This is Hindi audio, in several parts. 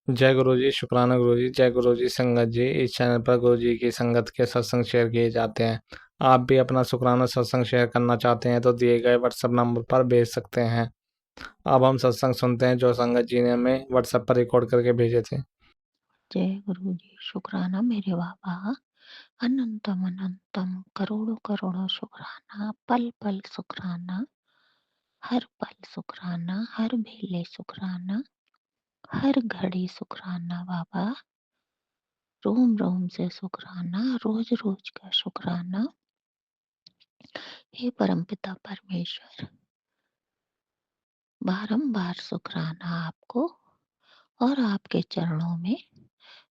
जय गुरु जी, शुक्राना गुरु जी। जय गुरु जी संगत जी। इस चैनल पर गुरु जी की संगत के सत्संग शेयर किए जाते हैं। आप भी अपना शुक्राना सत्संग शेयर करना चाहते हैं तो दिए गए व्हाट्सएप नंबर पर भेज सकते हैं। अब हम सत्संग सुनते हैं जो संगत जी ने हमें व्हाट्सएप पर रिकॉर्ड करके भेजे थे। जय गुरु जी। शुक्राना मेरे बाबा। अनंतम अनंतम करोड़ों करोड़ों शुक्राना। पल पल शुक्राना। हर पल शुक्राना। हर बेले शुक्राना। हर घड़ी शुक्राना बाबा। रोम रोम से शुक्राना। रोज रोज का शुक्राना। हे परमपिता परमेश्वर, बारंबार शुक्राना आपको और आपके चरणों में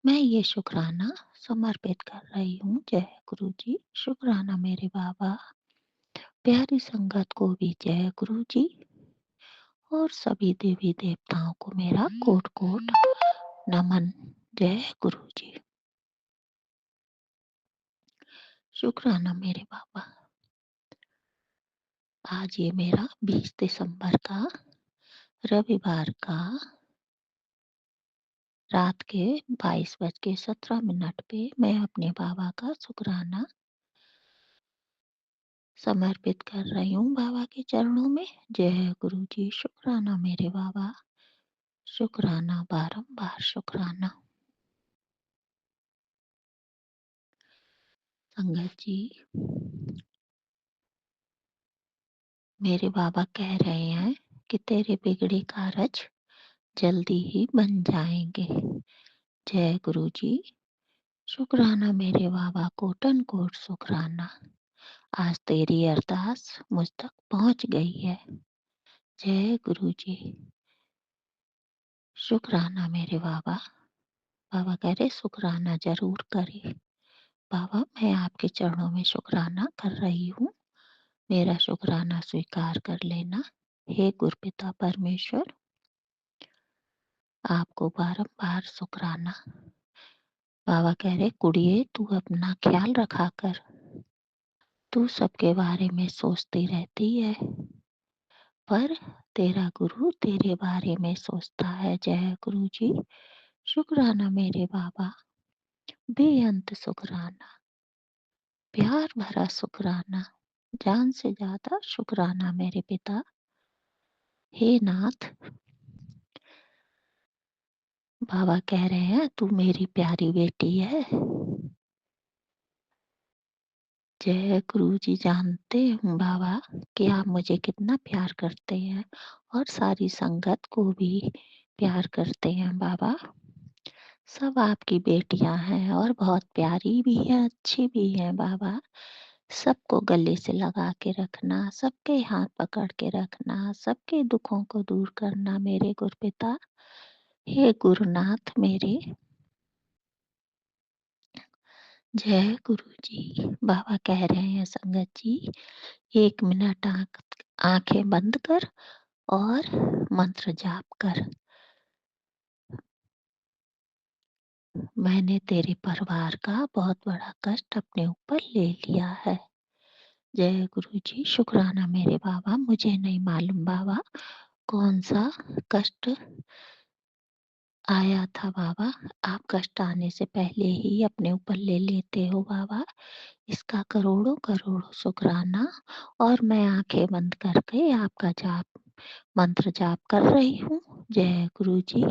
मैं ये शुक्राना समर्पित कर रही हूँ। जय गुरु जी। शुक्राना मेरे बाबा। प्यारी संगत को भी जय गुरु जी और सभी देवी देवताओं को मेरा कोट कोट नमन। जय गुरु जी। शुक्राना मेरे बाबा। आज ये मेरा 20 दिसंबर का रविवार का रात के 22:17 पे मैं अपने बाबा का शुक्राना समर्पित कर रही हूँ बाबा के चरणों में। जय गुरु जी। शुक्राना मेरे बाबा। शुक्राना, बारंबार शुक्राना। संगत जी, मेरे बाबा कह रहे हैं कि तेरे बिगड़े कारज जल्दी ही बन जाएंगे। जय गुरु जी। शुक्राना मेरे बाबा। कोटन कोट शुक्राना। आज तेरी अरदास मुझ तक पहुंच गई है। जय गुरु जी। शुक्राना मेरे बाबा। बाबा कह रहे शुक्राना जरूर करे। बाबा मैं आपके चरणों में शुक्राना कर रही हूँ, मेरा शुक्राना स्वीकार कर लेना। हे गुरपिता परमेश्वर, आपको बारंबार शुक्राना। बाबा कह रहे कुड़िए तू अपना ख्याल रखा कर, तू सबके बारे में सोचती रहती है पर तेरा गुरु तेरे बारे में सोचता है। जय गुरु जी। शुक्राना मेरे बाबा। बेअंत शुक्राना, प्यार भरा शुक्राना, जान से ज्यादा शुक्राना मेरे पिता। हे नाथ, बाबा कह रहे हैं तू मेरी प्यारी बेटी है। जय गुरु जी। जानते हूँ बाबा कि आप मुझे कितना प्यार करते हैं और सारी संगत को भी प्यार करते हैं बाबा। सब आपकी बेटियां हैं और बहुत प्यारी भी हैं, अच्छी भी हैं बाबा। सबको गले से लगा के रखना, सबके हाथ पकड़ के रखना, सबके दुखों को दूर करना मेरे गुरुपिता। हे गुरुनाथ मेरे। जय गुरु जी। बाबा कह रहे हैं संगत जी 1 मिनट आंखें बंद कर और मंत्र जाप कर। मैंने तेरे परिवार का बहुत बड़ा कष्ट अपने ऊपर ले लिया है। जय गुरु जी। शुक्राना मेरे बाबा। मुझे नहीं मालूम बाबा कौन सा कष्ट आया था बाबा। आप कष्ट आने से पहले ही अपने ऊपर ले लेते हो बाबा। इसका करोड़ों करोड़ों शुक्राना। और मैं आंखें बंद करके आपका जाप मंत्र जाप कर रही हूँ। जय गुरु जी।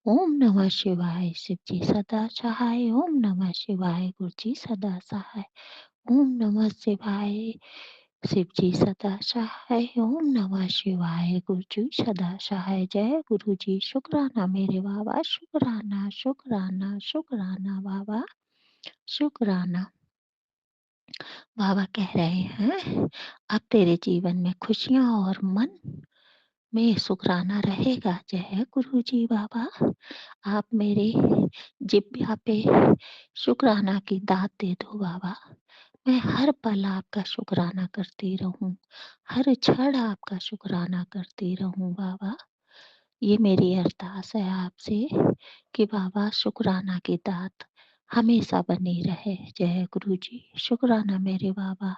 ओम नमः शिवाय शिव जी सदा सहाय। ओम नमः शिवाय गुरु जी सदा सहाय। ओम नमः शिवाय शिव जी सदा सहाय। ओम नमः शिवाय गुरु जी सदा सहाय। जय गुरु जी। शुक्राना मेरे बाबा। शुक्राना शुक्राना शुक्राना बाबा। शुक्राना। बाबा कह रहे हैं अब तेरे जीवन में खुशियां और मन में शुक्राना रहेगा। जय गुरु जी बाबा। आप मेरे जिब्या पे शुक्राना की दात दे दो बाबा। मैं हर पल आपका शुक्राना करती रहूं, हर क्षण आपका शुक्राना करती रहूं बाबा। ये मेरी अरदास है आपसे कि बाबा शुक्राना की दात हमेशा बनी रहे। जय गुरु जी। शुक्राना मेरे बाबा।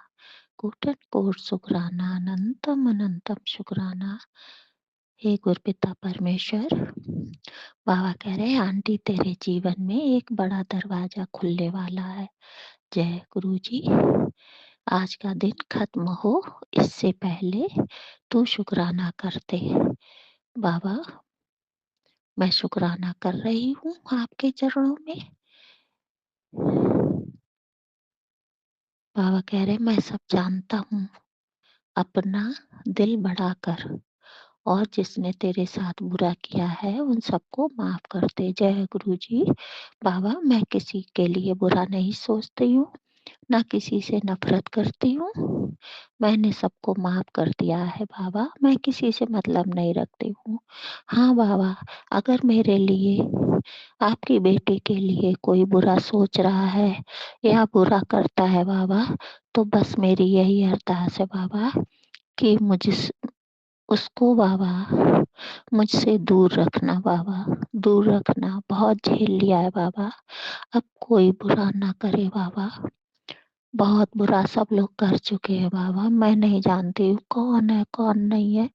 कोटन कोट शुक्राना, अनंतम अनंतम शुक्राना। हे गुरपिता परमेश्वर, बाबा कह रहे हैं आंटी तेरे जीवन में एक बड़ा दरवाजा खुलने वाला है। जय गुरु जी। आज का दिन खत्म हो इससे पहले तू शुक्राना करते। बाबा मैं शुक्राना कर रही हूँ आपके चरणों में। बाबा कह रहे मैं सब जानता हूँ, अपना दिल बढ़ाकर, और जिसने तेरे साथ बुरा किया है उन सबको माफ कर दे। जय गुरु जी। बाबा मैं किसी के लिए बुरा नहीं सोचती हूँ, ना किसी से नफरत करती हूँ। मैंने सबको माफ कर दिया है बाबा, मैं किसी से मतलब नहीं रखती हूँ। हाँ बाबा, अगर मेरे लिए, आपकी बेटी के लिए कोई बुरा सोच रहा है या बुरा करता है बाबा, तो बस मेरी यही अरदास है बाबा कि मुझ उसको बाबा मुझसे दूर रखना बाबा, दूर रखना। बहुत झेल लिया है बाबा, अब कोई बुरा ना करे बाबा। बहुत बुरा सब लोग कर चुके हैं बाबा, मैं नहीं जानती हूँ कौन है कौन नहीं है।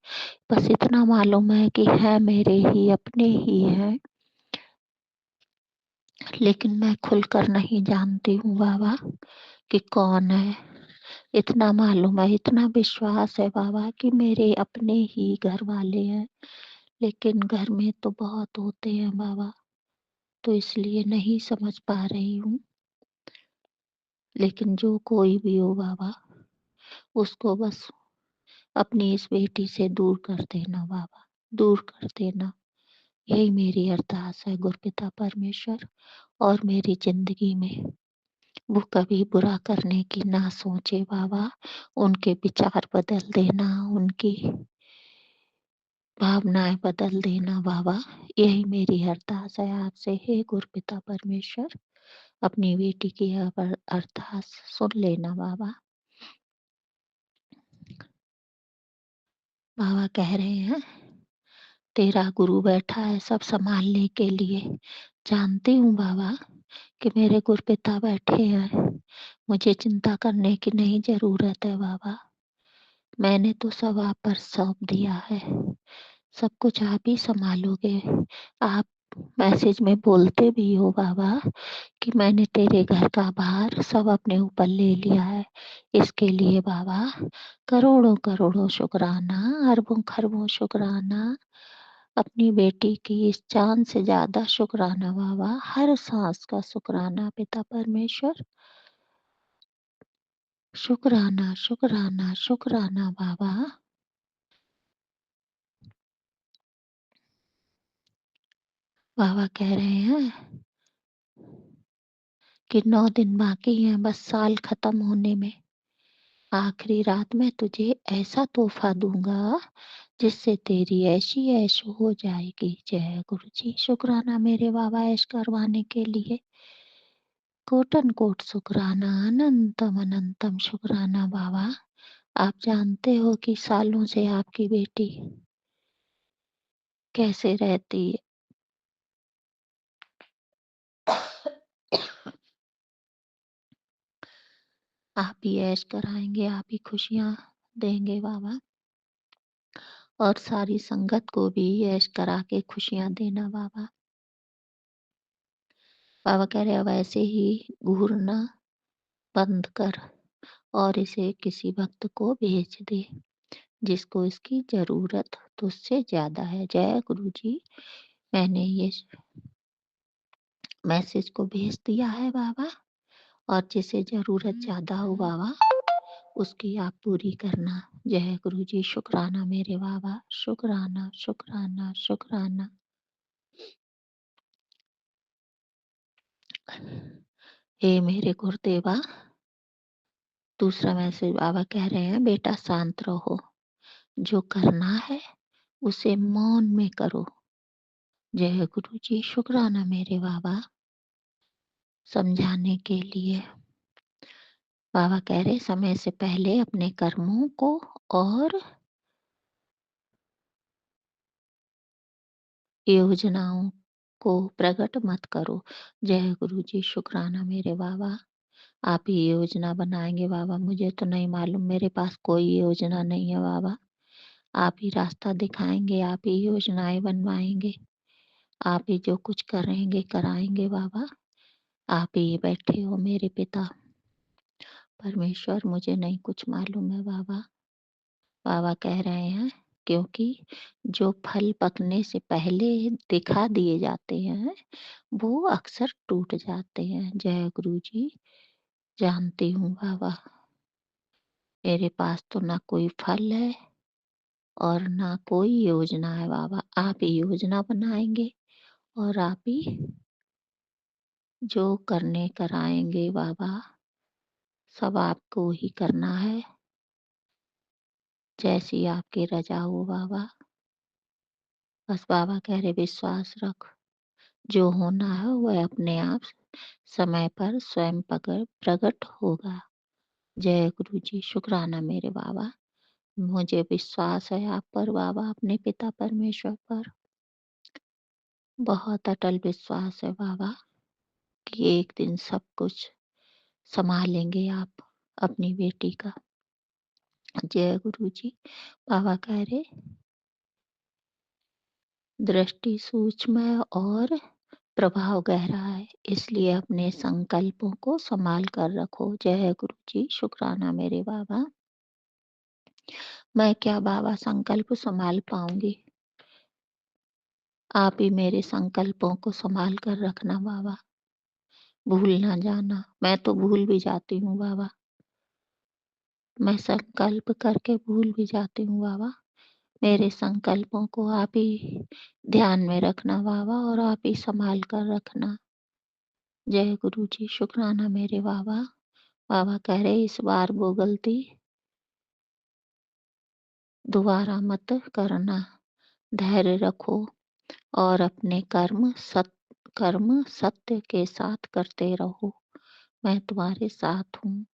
बस इतना मालूम है कि है मेरे ही अपने ही हैं, लेकिन मैं खुलकर नहीं जानती हूँ बाबा कि कौन है। इतना मालूम है, इतना विश्वास है बाबा कि मेरे अपने ही घर वाले हैं, लेकिन घर में तो बहुत होते हैं बाबा, तो इसलिए नहीं समझ पा रही हूँ। लेकिन जो कोई भी हो बाबा, उसको बस अपनी इस बेटी से दूर कर देना बाबा, दूर कर देना। यही मेरी अरदास है गुरपिता परमेश्वर। और मेरी जिंदगी में वो कभी बुरा करने की ना सोचे बाबा, उनके विचार बदल देना, उनकी भावनाएं बदल देना बाबा। यही मेरी अरदास है आपसे। हे गुरपिता परमेश्वर, अपनी बेटी की अरदास सुन लेना बाबा। बाबा कह रहे हैं तेरा गुरु बैठा है सब संभालने के लिए। जानती हूँ बाबा कि मेरे गुरपिता बैठे हैं, मुझे चिंता करने की नहीं जरूरत है बाबा। मैंने तो सब आप पर सौंप दिया है, सब कुछ आप ही संभालोगे। आप मैसेज में बोलते भी हो बाबा कि मैंने तेरे घर का भार सब अपने ऊपर ले लिया है। इसके लिए बाबा करोड़ों करोड़ों शुक्राना, अरबों खरबों शुक्राना। अपनी बेटी की इस जान से ज्यादा शुक्राना बाबा, हर सांस का शुक्राना पिता परमेश्वर। शुक्राना शुक्राना शुक्राना बाबा। बाबा कह रहे हैं कि 9 दिन बाकी हैं बस साल खत्म होने में। आखिरी रात में तुझे ऐसा तोहफा दूंगा जिससे तेरी ऐशी ऐश हो जाएगी। जय गुरु जी। शुक्राना मेरे बाबा ऐश करवाने के लिए। कोटन कोट शुक्राना, अनंतम अनंतम शुक्राना बाबा। आप जानते हो कि सालों से आपकी बेटी कैसे रहती है। आप ही ऐश कराएंगे, आप ही खुशियां देंगे बाबा, और सारी संगत को भी ऐश करा के खुशियां देना बाबा। बाबा कह रहे अब ऐसे ही घूरना बंद कर और इसे किसी भक्त को भेज दे जिसको इसकी जरूरत तुझसे ज्यादा है। जय गुरु जी। मैंने ये मैसेज को भेज दिया है बाबा, और जिसे जरूरत ज्यादा हो बाबा उसकी आप पूरी करना। जय गुरु जी। शुक्राना मेरे बाबा, शुक्राना शुक्राना शुक्राना। हे मेरे गुरुदेवा। दूसरा मैसेज बाबा कह रहे हैं बेटा शांत रहो, जो करना है उसे मौन में करो। जय गुरु जी। शुक्राना मेरे बाबा समझाने के लिए। बाबा कह रहे समय से पहले अपने कर्मों को और योजनाओं को प्रकट मत करो। जय गुरु जी। शुक्राना मेरे बाबा। आप ही योजना बनाएंगे बाबा, मुझे तो नहीं मालूम, मेरे पास कोई योजना नहीं है बाबा। आप ही रास्ता दिखाएँगे, आप ही योजनाएँ बनवाएँगे, आप ही जो कुछ करेंगे, कराएँगे बाबा। आप ही बैठे हो मेरे पिता परमेश्वर, मुझे नहीं कुछ मालूम है बाबा। बाबा कह रहे हैं क्योंकि जो फल पकने से पहले दिखा दिए जाते हैं, वो अक्सर टूट जाते हैं। जय गुरु जी, जानती हूँ बाबा, मेरे पास तो ना कोई फल है और ना कोई योजना है बाबा। आप ही योजना बनाएँगे और आप ही जो करने कराएँगे बाबा, सब आपको ही करना है। जैसी आपकी रज़ा हो बाबा। बस बाबा कह रहे विश्वास रख, जो होना है वह अपने आप समय पर स्वयं पकड़ प्रकट होगा। जय गुरु जी, शुक्राना मेरे बाबा। मुझे विश्वास है आप पर बाबा, अपने पिता परमेश्वर पर। बहुत अटल विश्वास है बाबा कि एक दिन सब कुछ सँभालेंगे आप अपनी बेटी का। जय गुरु जी। बाबा कह रहे दृष्टि सूक्ष्म है और प्रभाव गहरा है, इसलिए अपने संकल्पों को सँभाल कर रखो। जय गुरु जी, शुक्राना मेरे बाबा। मैं क्या बाबा संकल्प सँभाल पाऊँगी? आप ही मेरे संकल्पों को सँभाल कर रखना बाबा, भूल ना जाना। मैं तो भूल भी जाती हूँ बाबा, मैं संकल्प करके भूल भी जाती हूँ बाबा। मेरे संकल्पों को आप ही ध्यान में रखना बाबा और आप ही सँभाल कर रखना। जय गुरु जी, शुक्राना मेरे बाबा। बाबा कह रहे इस बार वो गलती दोबारा मत करना। धैर्य रखो और अपने कर्म सत्य के साथ करते रहो। मैं तुम्हारे साथ हूँ,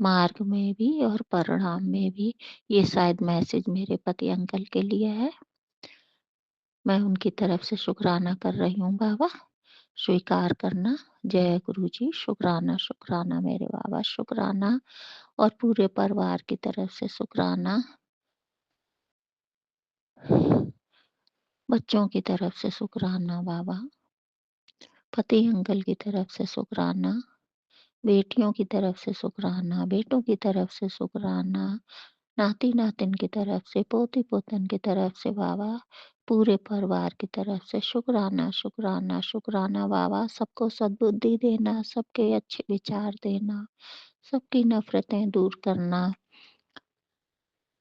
मार्ग में भी और परिणाम में भी। ये शायद मैसेज मेरे पति अंकल के लिए है। मैं उनकी तरफ से शुक्राना कर रही हूँ बाबा, स्वीकार करना। जय गुरु जी, शुक्राना, शुक्राना मेरे बाबा, शुक्राना। और पूरे परिवार की तरफ से शुक्राना। बच्चों की तरफ से शुक्राना बाबा, पति अंकल की तरफ से शुक्राना, बेटियों की तरफ से शुक्राना, बेटों की तरफ से शुक्राना, नाती-नातिन की तरफ से, पोती-पोतन की तरफ से बाबा, पूरे परिवार की तरफ से शुक्राना, शुक्राना, शुक्राना बाबा। सबको सद्बुद्धि देना, सबके अच्छे विचार देना, सबकी नफ़रतें दूर करना,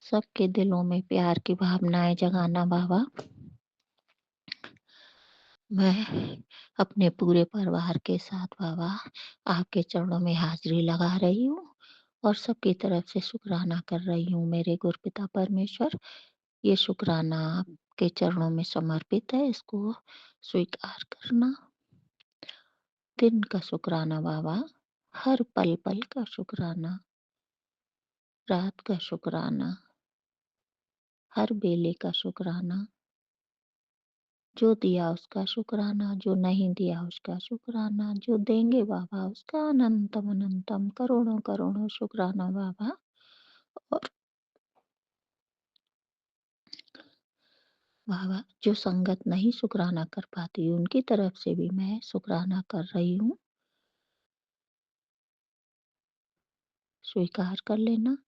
सबके दिलों में प्यार की भावनाएँ जगाना बाबा। मैं अपने पूरे परिवार के साथ बाबा आपके चरणों में हाज़िरी लगा रही हूँ और सबकी तरफ से शुक्राना कर रही हूँ मेरे गुरपिता परमेश्वर। ये शुक्राना आपके चरणों में समर्पित है, इसको स्वीकार करना। दिन का शुक्राना बाबा, हर पल-पल का शुक्राना, रात का शुक्राना, हर बेले का शुक्राना। जो दिया उसका शुक्राना, जो नहीं दिया उसका शुक्राना, जो देंगे बाबा उसका अनंतम अनंतम करोड़ों-करोड़ों शुक्राना बाबा। और बाबा जो संगत नहीं शुक्राना कर पाती उनकी तरफ से भी मैं शुक्राना कर रही हूँ। स्वीकार कर लेना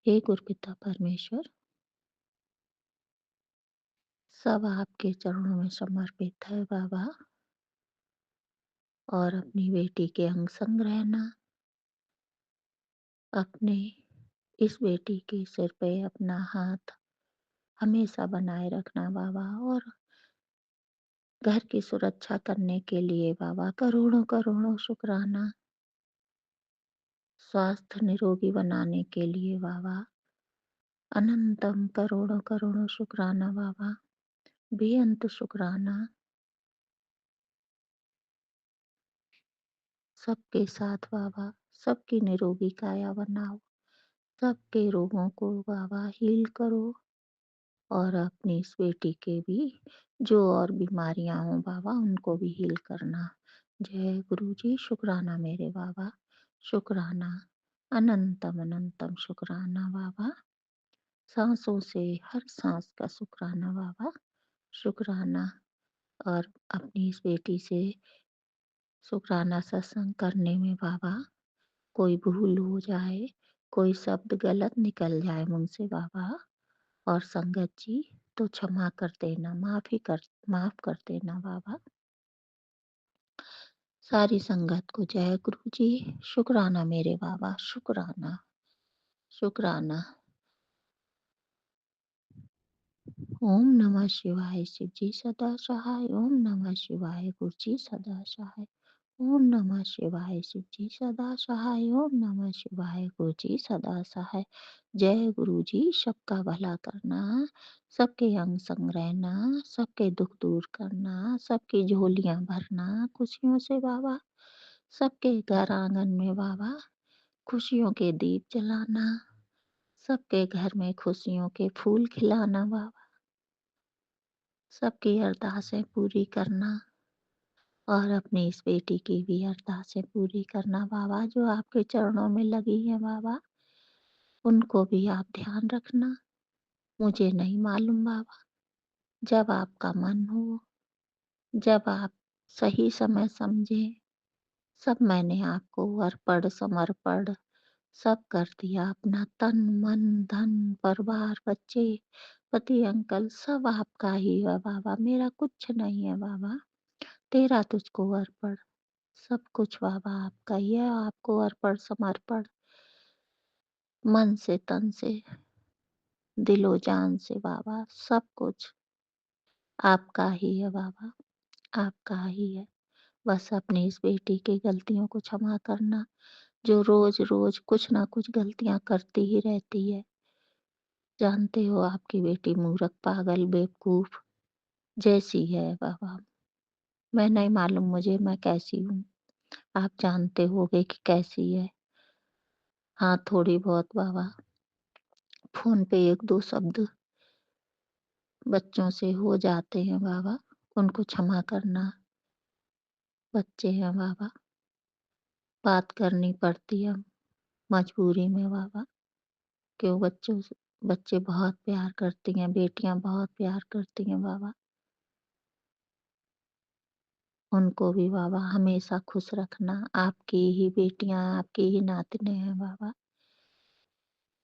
हे गुरपिता परमेश्वर, सब आपके चरणों में समर्पित है बाबा। और अपनी बेटी के अंग संग रहना, अपने इस बेटी के सिर पे अपना हाथ हमेशा बनाए रखना बाबा। और घर की सुरक्षा करने के लिए बाबा करोड़ों-करोड़ों शुक्राना। स्वास्थ्य निरोगी बनाने के लिए बाबा अनंतम करोड़ों-करोड़ों शुक्राना बाबा, बेअंत शुक्राना। सबके साथ बाबा, सबकी निरोगी काया बनाओ, सबके रोगों को बाबा हील करो। और अपनी इस बेटी के भी जो और बीमारियां हों बाबा उनको भी हील करना। जय गुरु जी, शुक्राना मेरे बाबा, शुक्राना, अनंतम अनंतम शुक्राना बाबा। सांसों से हर सांस का शुक्राना बाबा, शुक्राना। और अपनी इस बेटी से शुक्राना सत्संग करने में बाबा, कोई भूल हो जाए, कोई शब्द गलत निकल जाए मुझसे बाबा, और संगत जी तो क्षमा कर देना, माफ कर देना बाबा। सारी संगत को जय गुरु जी। शुक्राना मेरे बाबा, शुक्राना, शुक्राना। ओम नमः शिवाय, शिव जी सदा सहाय। ओम नमः शिवाय, गुरु जी सदा सहाय। ओम नमः शिवाय, शिव जी सदा सहाय। ओम नमः शिवाय, गुरु जी सदा सहाय। जय गुरु जी। सबका भला करना, सबके अंग संग रहना, सबके दुख दूर करना, सबकी झोलियां भरना खुशियों से बाबा, सबके घर आंगन में बाबा खुशियों के दीप जलाना, सबके घर में खुशियों के फूल खिलाना बाबा, सबकी अरदासें पूरी करना, और अपनी इस बेटी की भी अरदासें पूरी करना बाबा, जो आपके चरणों में लगी है बाबा, उनको भी आप ध्यान रखना। मुझे नहीं मालूम बाबा, जब आपका मन हो, जब आप सही समय समझे, सब मैंने आपको अर्पण समर्पण सब कर दिया। अपना तन मन धन परिवार बच्चे पति अंकल सब आपका ही है बाबा, मेरा कुछ नहीं है बाबा। तेरा तुझको अर्पण, सब कुछ बाबा आपका ही है। आपको अर्पण समर्पण, मन से तन से दिलो जान से बाबा, सब कुछ आपका ही है बाबा, आपका ही है। बस अपनी इस बेटी की गलतियों को क्षमा करना, जो रोज रोज कुछ ना कुछ गलतियां करती ही रहती है। जानते हो आपकी बेटी मूर्ख पागल बेवकूफ जैसी है बाबा। मैं नहीं मालूम मुझे मैं कैसी हूँ, आप जानते होगे कि कैसी है। हाँ थोड़ी बहुत बाबा फोन पे एक दो शब्द बच्चों से हो जाते हैं बाबा, उनको क्षमा करना। बच्चे हैं बाबा, बात करनी पड़ती है मजबूरी में बाबा। क्यों बच्चे बहुत प्यार करती हैं, बेटियां बहुत प्यार करती हैं बाबा। उनको भी बाबा हमेशा खुश रखना। आपकी ही बेटियां, आपकी ही नातने हैं बाबा,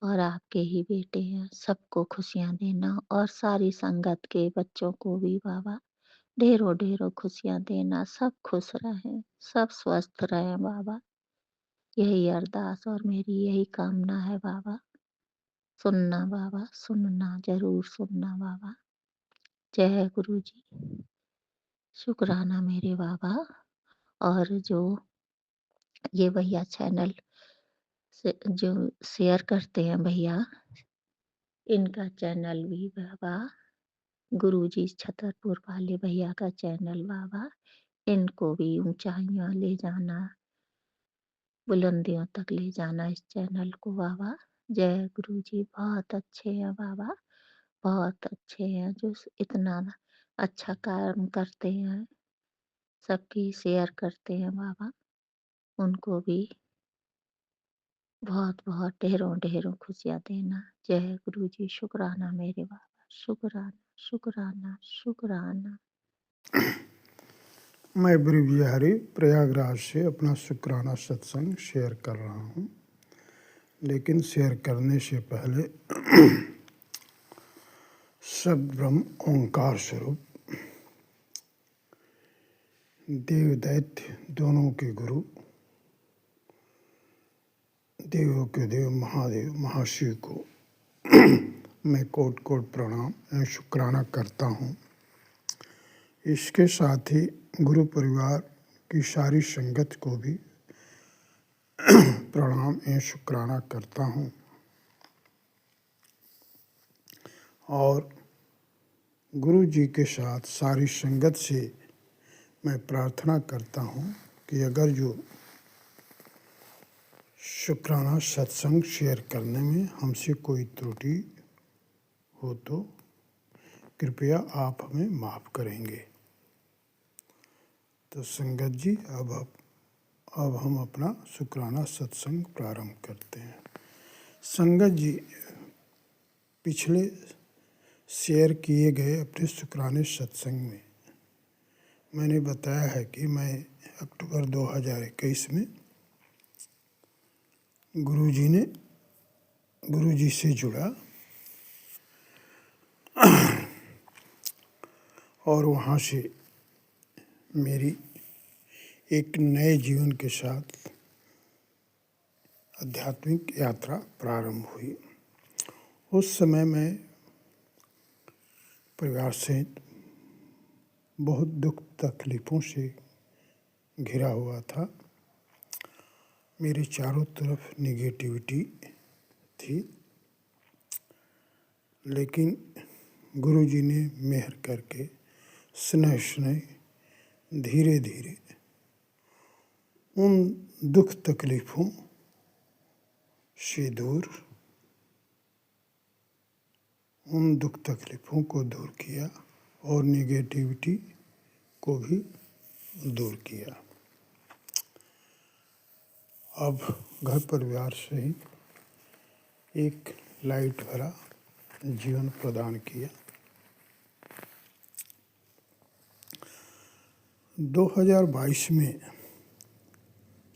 और आपके ही बेटे हैं। सबको खुशियां देना, और सारी संगत के बच्चों को भी बाबा ढेरों ढेरों खुशियां देना। सब खुश रहें, सब स्वस्थ रहें बाबा। यही अरदास और मेरी यही कामना है बाबा। सुनना बाबा, सुनना, जरूर सुनना बाबा। जय गुरु जी। शुक्राना मेरे बाबा। और जो ये भैया चैनल से जो शेयर करते हैं भैया, इनका चैनल भी बाबा, गुरुजी छतरपुर वाले भैया का चैनल बाबा, इनको भी ऊंचाइयां ले जाना, बुलंदियों तक ले जाना इस चैनल को बाबा। जय गुरु जी। बहुत अच्छे हैं बाबा, बहुत अच्छे हैं, जो इतना अच्छा काम करते हैं, सबकी शेयर करते हैं बाबा। उनको भी बहुत बहुत ढेरों ढेरों खुशियाँ देना। जय गुरु जी। शुक्राना मेरे बाबा, शुक्राना, शुक्राना, शुक्राना। मैं ब्रह्म विहारी प्रयागराज से अपना शुक्राना सत्संग शेयर कर रहा हूँ। लेकिन शेयर करने से पहले सब ब्रह्म ओंकार स्वरूप देव दैत्य दोनों के गुरु, देवों के देव महादेव महाशिव को मैं कोट कोट प्रणाम एवं शुक्राना करता हूँ। इसके साथ ही गुरु परिवार की सारी संगत को भी प्रणाम एवं शुक्राना करता हूँ। और गुरु जी के साथ सारी संगत से मैं प्रार्थना करता हूँ कि अगर जो शुक्राना सत्संग शेयर करने में हमसे कोई त्रुटि हो तो कृपया आप हमें माफ़ करेंगे। तो संगत जी अब हम अपना शुक्राना सत्संग प्रारंभ करते हैं। संगत जी, पिछले शेयर किए गए अपने शुक्राने सत्संग में मैंने बताया है कि मैं अक्टूबर 2021 में गुरुजी से जुड़ा और वहाँ से मेरी एक नए जीवन के साथ आध्यात्मिक यात्रा प्रारंभ हुई। उस समय मैं परिवार सहित बहुत दुख तकलीफ़ों से घिरा हुआ था। मेरे चारों तरफ निगेटिविटी थी, लेकिन गुरुजी ने मेहर करके स्नेह धीरे धीरे उन दुख तकलीफ़ों से दूर उन दुख तकलीफ़ों को दूर किया और निगेटिविटी को भी दूर किया। अब घर परिवार से ही एक लाइट भरा जीवन प्रदान किया। 2022 में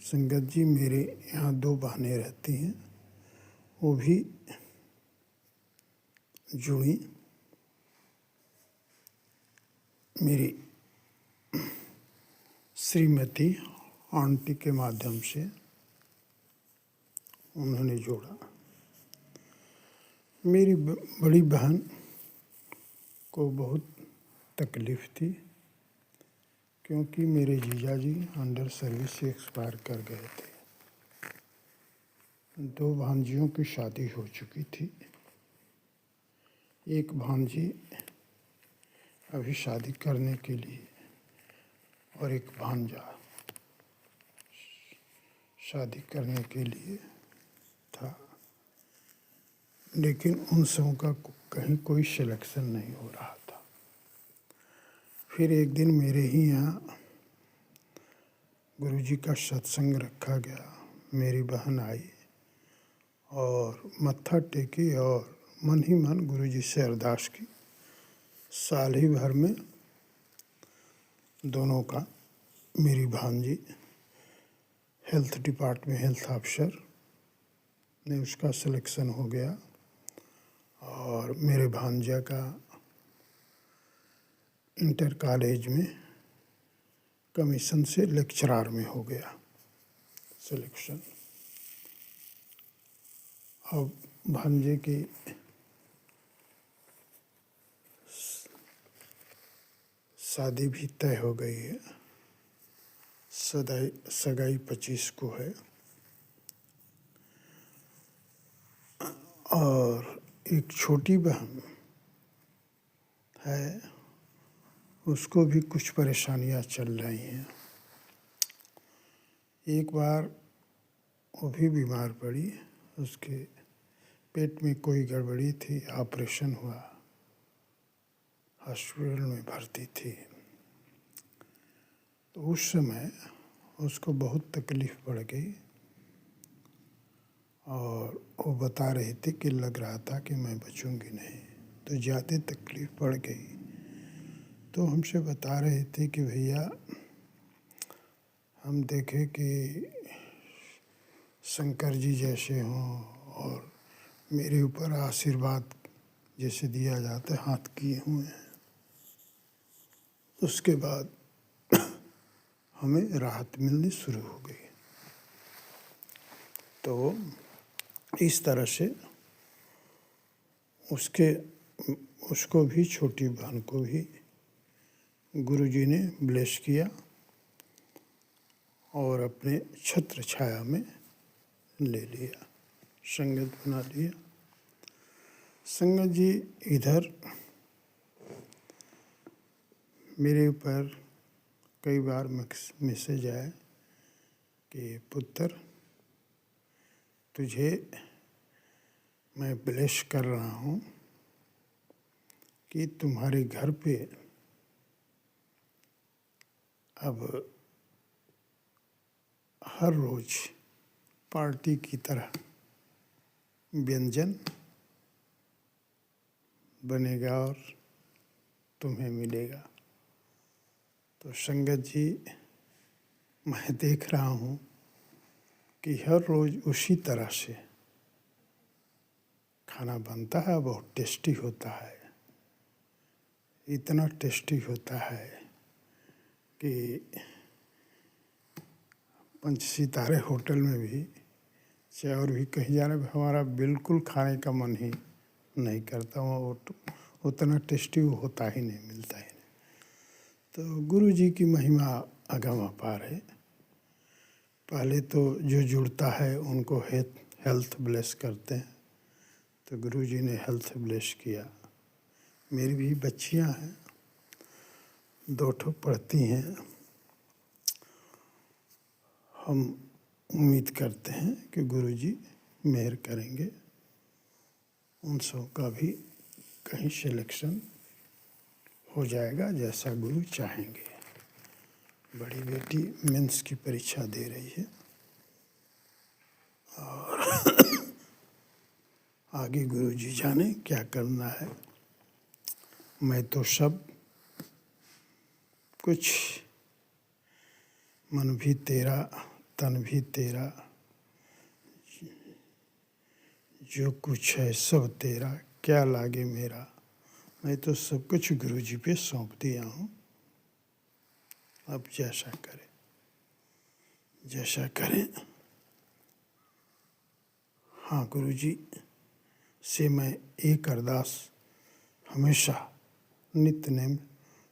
संगत जी मेरे यहाँ 2 बहनें रहती हैं, वो भी जुड़ी। मेरी श्रीमती आंटी के माध्यम से उन्होंने जोड़ा। मेरी बड़ी बहन को बहुत तकलीफ़ थी, क्योंकि मेरे जीजा जी अंडर सर्विस से एक्सपायर कर गए थे। 2 भांजियों की शादी हो चुकी थी। एक भांजी अभी शादी करने के लिए और एक भांजा शादी करने के लिए था, लेकिन उन सबों का कहीं कोई सिलेक्शन नहीं हो रहा था। फिर एक दिन मेरे ही यहाँ गुरुजी का सत्संग रखा गया। मेरी बहन आई और मत्था टेकी और मन ही मन गुरुजी से अरदास की। साल ही भर में दोनों का, मेरी भांजी हेल्थ डिपार्टमेंट हेल्थ ऑफिसर ने उसका सिलेक्शन हो गया और मेरे भांजा का इंटर कॉलेज में कमीशन से लेक्चरार में हो गया सिलेक्शन। अब भांजे की शादी भी तय हो गई है। सगाई 25 को है और एक छोटी बहन है, उसको भी कुछ परेशानियां चल रही हैं। एक बार वो भी बीमार पड़ी, उसके पेट में कोई गड़बड़ी थी, ऑपरेशन हुआ, हॉस्पिटल में भर्ती थी। तो उस समय उसको बहुत तकलीफ़ बढ़ गई और वो बता रही थी कि लग रहा था कि मैं बचूंगी नहीं। तो ज़्यादा तकलीफ़ बढ़ गई तो हमसे बता रहे थे कि भैया हम देखें कि शंकर जी जैसे हों और मेरे ऊपर आशीर्वाद जैसे दिया जाता है हाथ किए हुए हैं। उसके बाद हमें राहत मिलनी शुरू हो गई। तो इस तरह से उसको भी, छोटी बहन को भी गुरुजी ने ब्लेस किया और अपने छत्र छाया में ले लिया, संगत बना लिया। संगत जी इधर मेरे ऊपर कई बार मैसेज आया कि पुत्र तुझे मैं ब्लेस कर रहा हूँ कि तुम्हारे घर पे अब हर रोज़ पार्टी की तरह व्यंजन बनेगा और तुम्हें मिलेगा। तो संगत जी, मैं देख रहा हूँ कि हर रोज़ उसी तरह से खाना बनता है, बहुत टेस्टी होता है। इतना टेस्टी होता है कि पंच सितारे होटल में भी चाहे और भी कहीं जाने में हमारा बिल्कुल खाने का मन ही नहीं करता। वो उतना टेस्टी वो होता ही नहीं, मिलता ही नहीं। तो गुरु जी की महिमा अगम अपार है। पहले तो जो जुड़ता है उनको हेल्थ ब्लेस करते हैं, तो गुरु जी ने हेल्थ ब्लेस किया। मेरी भी बच्चियां हैं, 2 ठो पढ़ती हैं। हम उम्मीद करते हैं कि गुरु जी मेहर करेंगे, उन सब का भी कहीं सिलेक्शन हो जाएगा जैसा गुरु चाहेंगे। बड़ी बेटी मेंस की परीक्षा दे रही है और आगे गुरु जी जाने क्या करना है। मैं तो सब कुछ, मन भी तेरा, तन भी तेरा, जो कुछ है सब तेरा, क्या लागे मेरा। मैं तो सब कुछ गुरु जी पे सौंप दिया हूँ। अब जैसा करें, जैसा करें। हाँ, गुरु जी से मैं एक अरदास हमेशा नित्य नेम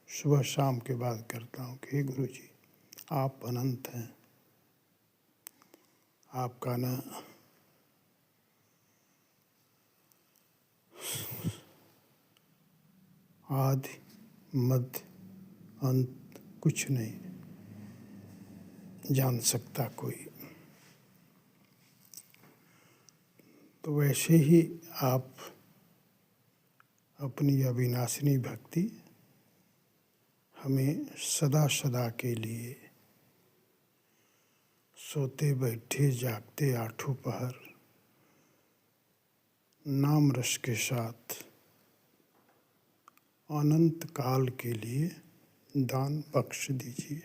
सुबह शाम के बाद करता हूँ कि हे गुरु जी, आप अनंत हैं, आपका न आदि मध्य अंत कुछ नहीं जान सकता कोई। तो वैसे ही आप अपनी अविनाशिनी भक्ति हमें सदा सदा के लिए सोते बैठे जागते आठों पहर नाम रस के साथ अनंत काल के लिए दान बख्श दीजिए।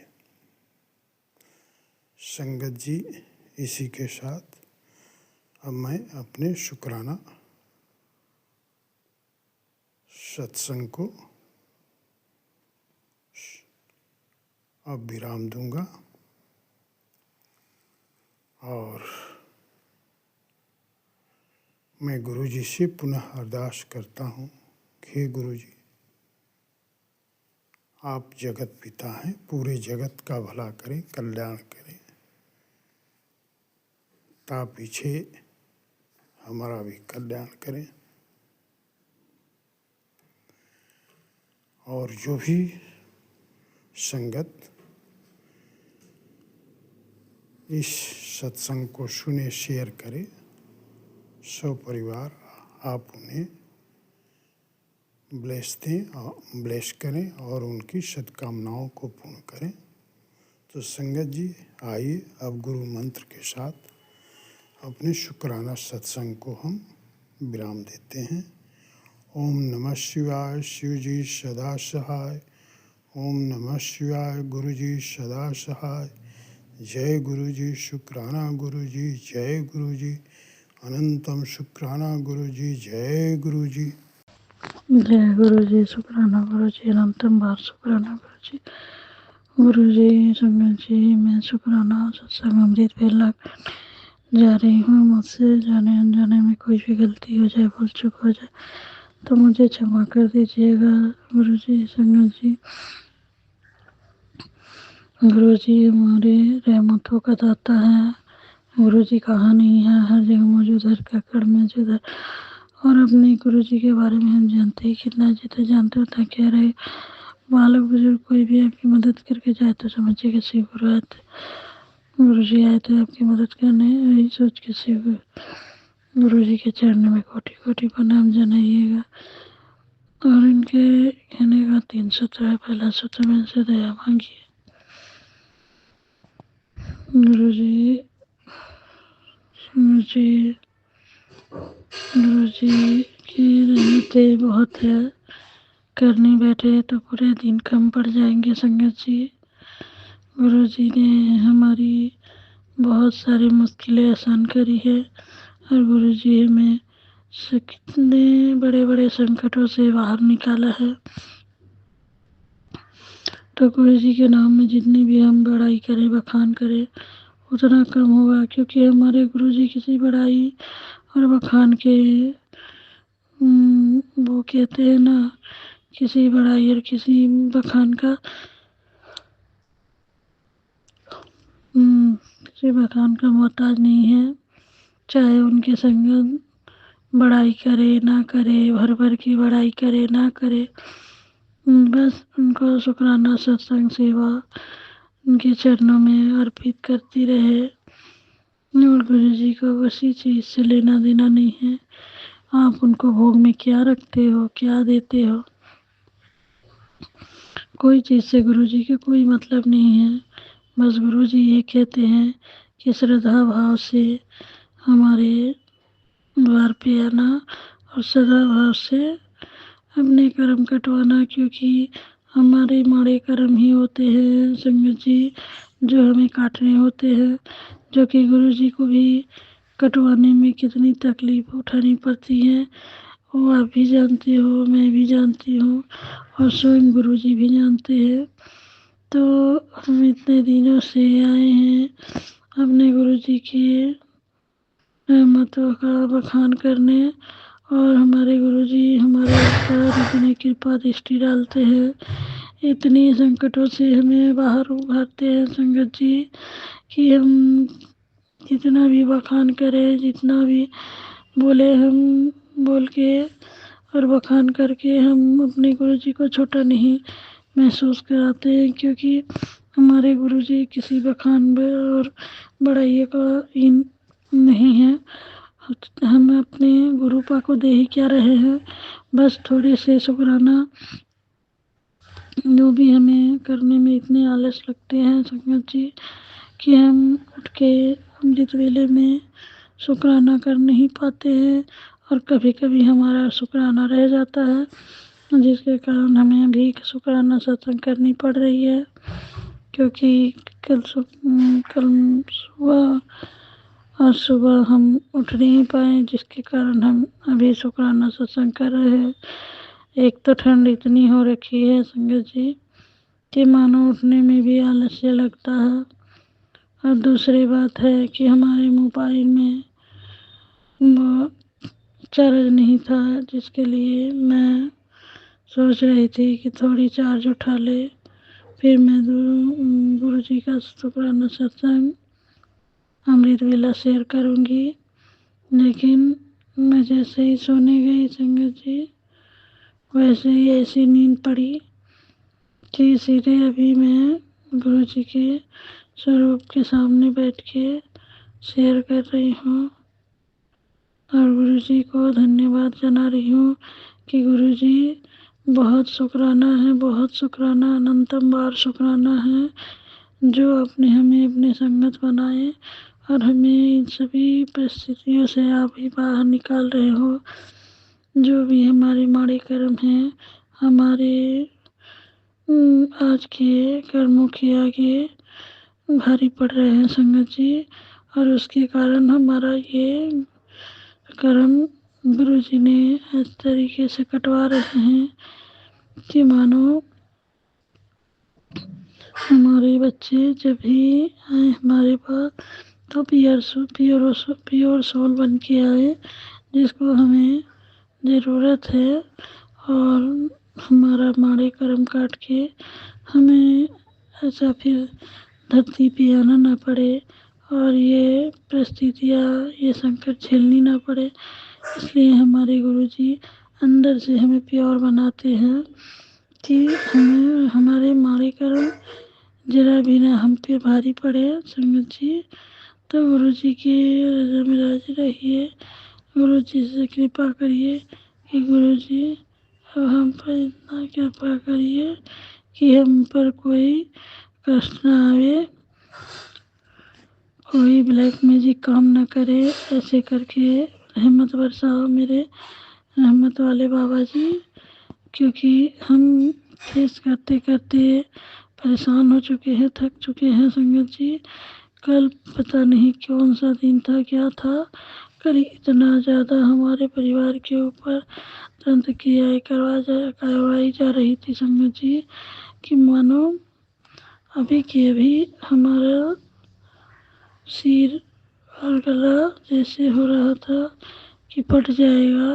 संगत जी, इसी के साथ अब मैं अपने शुक्राना सत्संग को अब विराम दूंगा और मैं गुरु जी से पुनः अरदास करता हूँ कि हे गुरु जी, आप जगत पिता हैं, पूरे जगत का भला करें, कल्याण करें। ता पीछे हमारा भी कल्याण करें। और जो भी संगत इस सत्संग को सुने, शेयर करे, सब परिवार आप उन्हें ब्लेस दें और ब्लेस करें और उनकी सद्कामनाओं को पूर्ण करें। तो संगत जी, आइए अब गुरु मंत्र के साथ अपने शुक्राना सत्संग को हम विराम देते हैं। ओम नमः शिवाय, शिव जी सदा सहाय। ओम नमः शिवाय, गुरु जी सदा सहाय। जय गुरु जी, शुक्राना गुरु जी, जय गुरु जी, अनंतम शुक्राना गुरु जी, जय गुरु जी। जय गुरु जी, शुक्राना गुरु जी, अनंतम बार शुक्राना गुरु जी। गुरु जी, संगत जी, मैं शुक्राना सत्संग अमृत बेला जा रही हूँ। मुझसे जाने अनजाने में कोई भी गलती हो जाए, भूल चूक हो जाए तो मुझे क्षमा कर दीजिएगा गुरु जी। संगत जी, गुरु जी हमारे रहमतों का दाता है। गुरु जी कहाँ नहीं है, हर जगह मौजूद है, कड़ मौजूद है। और अपने गुरु जी के बारे में हम जानते हैं, कितना जितना जानते उतना कह रहे। बालक बुजुर्ग कोई भी आपकी मदद करके जाए तो समझिए कि शिव गुरु आए थे, गुरु जी आए थे आपकी मदद करने। यही सोच के शिव गुरु जी के चरणों में कोटि कोटि प्रणाम जनाइएगा। और इनके कहने का 3 सूत्र है। पहला सूत्र में से दया मांगिए। गुरु जी, गुरु जी, गुरु जी की रहमतें बहुत है, करने बैठे तो पूरे दिन कम पड़ जाएंगे संगत जी। गुरु जी ने हमारी बहुत सारी मुश्किलें आसान करी है और गुरु जी हमें कितने बड़े बड़े संकटों से बाहर निकाला है। तो गुरु जी के नाम में जितनी भी हम बड़ाई करें, बखान करें, उतना कम होगा, क्योंकि हमारे गुरु जी किसी बड़ाई और बखान के वो कहते हैं ना, किसी बड़ाई और किसी बखान का किसी बखान का मोहताज नहीं है। चाहे उनके संगत बड़ाई करे ना करे, भर भर की बड़ाई करे ना करे, बस उनको शुक्राना सत्संग सेवा उनके चरणों में अर्पित करती रहे। और गुरु जी को उसी चीज़ से लेना देना नहीं है। आप उनको भोग में क्या रखते हो, क्या देते हो, कोई चीज़ से गुरु जी का कोई मतलब नहीं है। बस गुरु जी ये कहते हैं कि श्रद्धा भाव से हमारे द्वार पे आना और श्रद्धा भाव से अपने कर्म कटवाना, क्योंकि हमारे माड़े कर्म ही होते हैं संगत जी जो हमें काटने होते हैं, जो कि गुरु जी को भी कटवाने में कितनी तकलीफ उठानी पड़ती है वो आप भी जानते हो, मैं भी जानती हूँ और स्वयं गुरु जी भी जानते हैं। तो हम इतने दिनों से आए हैं अपने गुरु जी की रहमतों का बखान करने, और हमारे गुरु जी हमारे ऊपर इतनी कृपा दृष्टि डालते हैं, इतनी संकटों से हमें बाहर उभारते हैं संगत जी कि हम जितना भी बखान करें, जितना भी बोले, हम बोल के और बखान करके हम अपने गुरु जी को छोटा नहीं महसूस कराते हैं, क्योंकि हमारे गुरु जी किसी बखान और बड़ाई का इन नहीं है। हम अपने गुरु पा को दे ही क्या रहे हैं, बस थोड़े से शुक्राना जो भी हमें करने में इतने आलस लगते हैं संगत जी कि हम उठ के अमृत वेले में शुक्राना कर नहीं पाते हैं, और कभी कभी हमारा शुक्राना रह जाता है, जिसके कारण हमें अभी शुक्राना सत्संग करनी पड़ रही है। क्योंकि कल सुबह और सुबह हम उठ नहीं पाए, जिसके कारण हम अभी शुक्राना सत्संग कर रहे हैं। एक तो ठंड इतनी हो रखी है संगत जी कि मानो उठने में भी आलस्य लगता है, और दूसरी बात है कि हमारे मोबाइल में वो चार्ज नहीं था, जिसके लिए मैं सोच रही थी कि थोड़ी चार्ज उठा ले, फिर मैं गुरु जी का शुक्राना सत्संग अमृत वेला शेयर करूँगी। लेकिन मैं जैसे ही सोने गई संगत जी, वैसे ही ऐसी नींद पड़ी कि सीधे अभी मैं गुरु जी के स्वरूप के सामने बैठ के शेयर कर रही हूँ और गुरु जी को धन्यवाद जना रही हूँ कि गुरु जी बहुत शुक्राना है, बहुत शुक्राना, अनंतम बार शुक्राना है जो आपने हमें अपने संगत बनाए और हमें इन सभी परिस्थितियों से आप ही बाहर निकाल रहे हो। जो भी हमारे माड़े कर्म हैं, हमारे आज के कर्मों के आगे भारी पड़ रहे हैं संगत जी, और उसके कारण हमारा ये कर्म गुरु जी ने इस तरीके से कटवा रहे हैं कि मानो हमारे बच्चे जब भी आए हमारे पास तो प्योर सोल बन के आए, जिसको हमें ज़रूरत है, और हमारा माड़े कर्म काट के हमें ऐसा फिर धरती पे आना ना पड़े और ये परिस्थितियाँ, ये संकट झेलनी ना पड़े। इसलिए हमारे गुरुजी अंदर से हमें प्योर बनाते हैं कि हमें हमारे माड़े कर्म जरा भी ना हम पे भारी पड़े संगत जी। तो गुरु जी की रजा में राजी रहिए, गुरु जी से कृपा करिए कि गुरु जी अब हम पर इतना कृपा करिए कि हम पर कोई कष्ट ना आवे, कोई ब्लैक मैजिक काम ना करे। ऐसे करके रहमत बरसाओ मेरे रहमत वाले बाबा जी, क्योंकि हम फेस करते करते परेशान हो चुके हैं, थक चुके हैं संगत जी। कल पता नहीं कौन सा दिन था, क्या था, कल इतना ज़्यादा हमारे परिवार के ऊपर तुरंत करवाई जा रही थी संगत जी कि मानो अभी के अभी हमारा सिर और गला जैसे हो रहा था कि फट जाएगा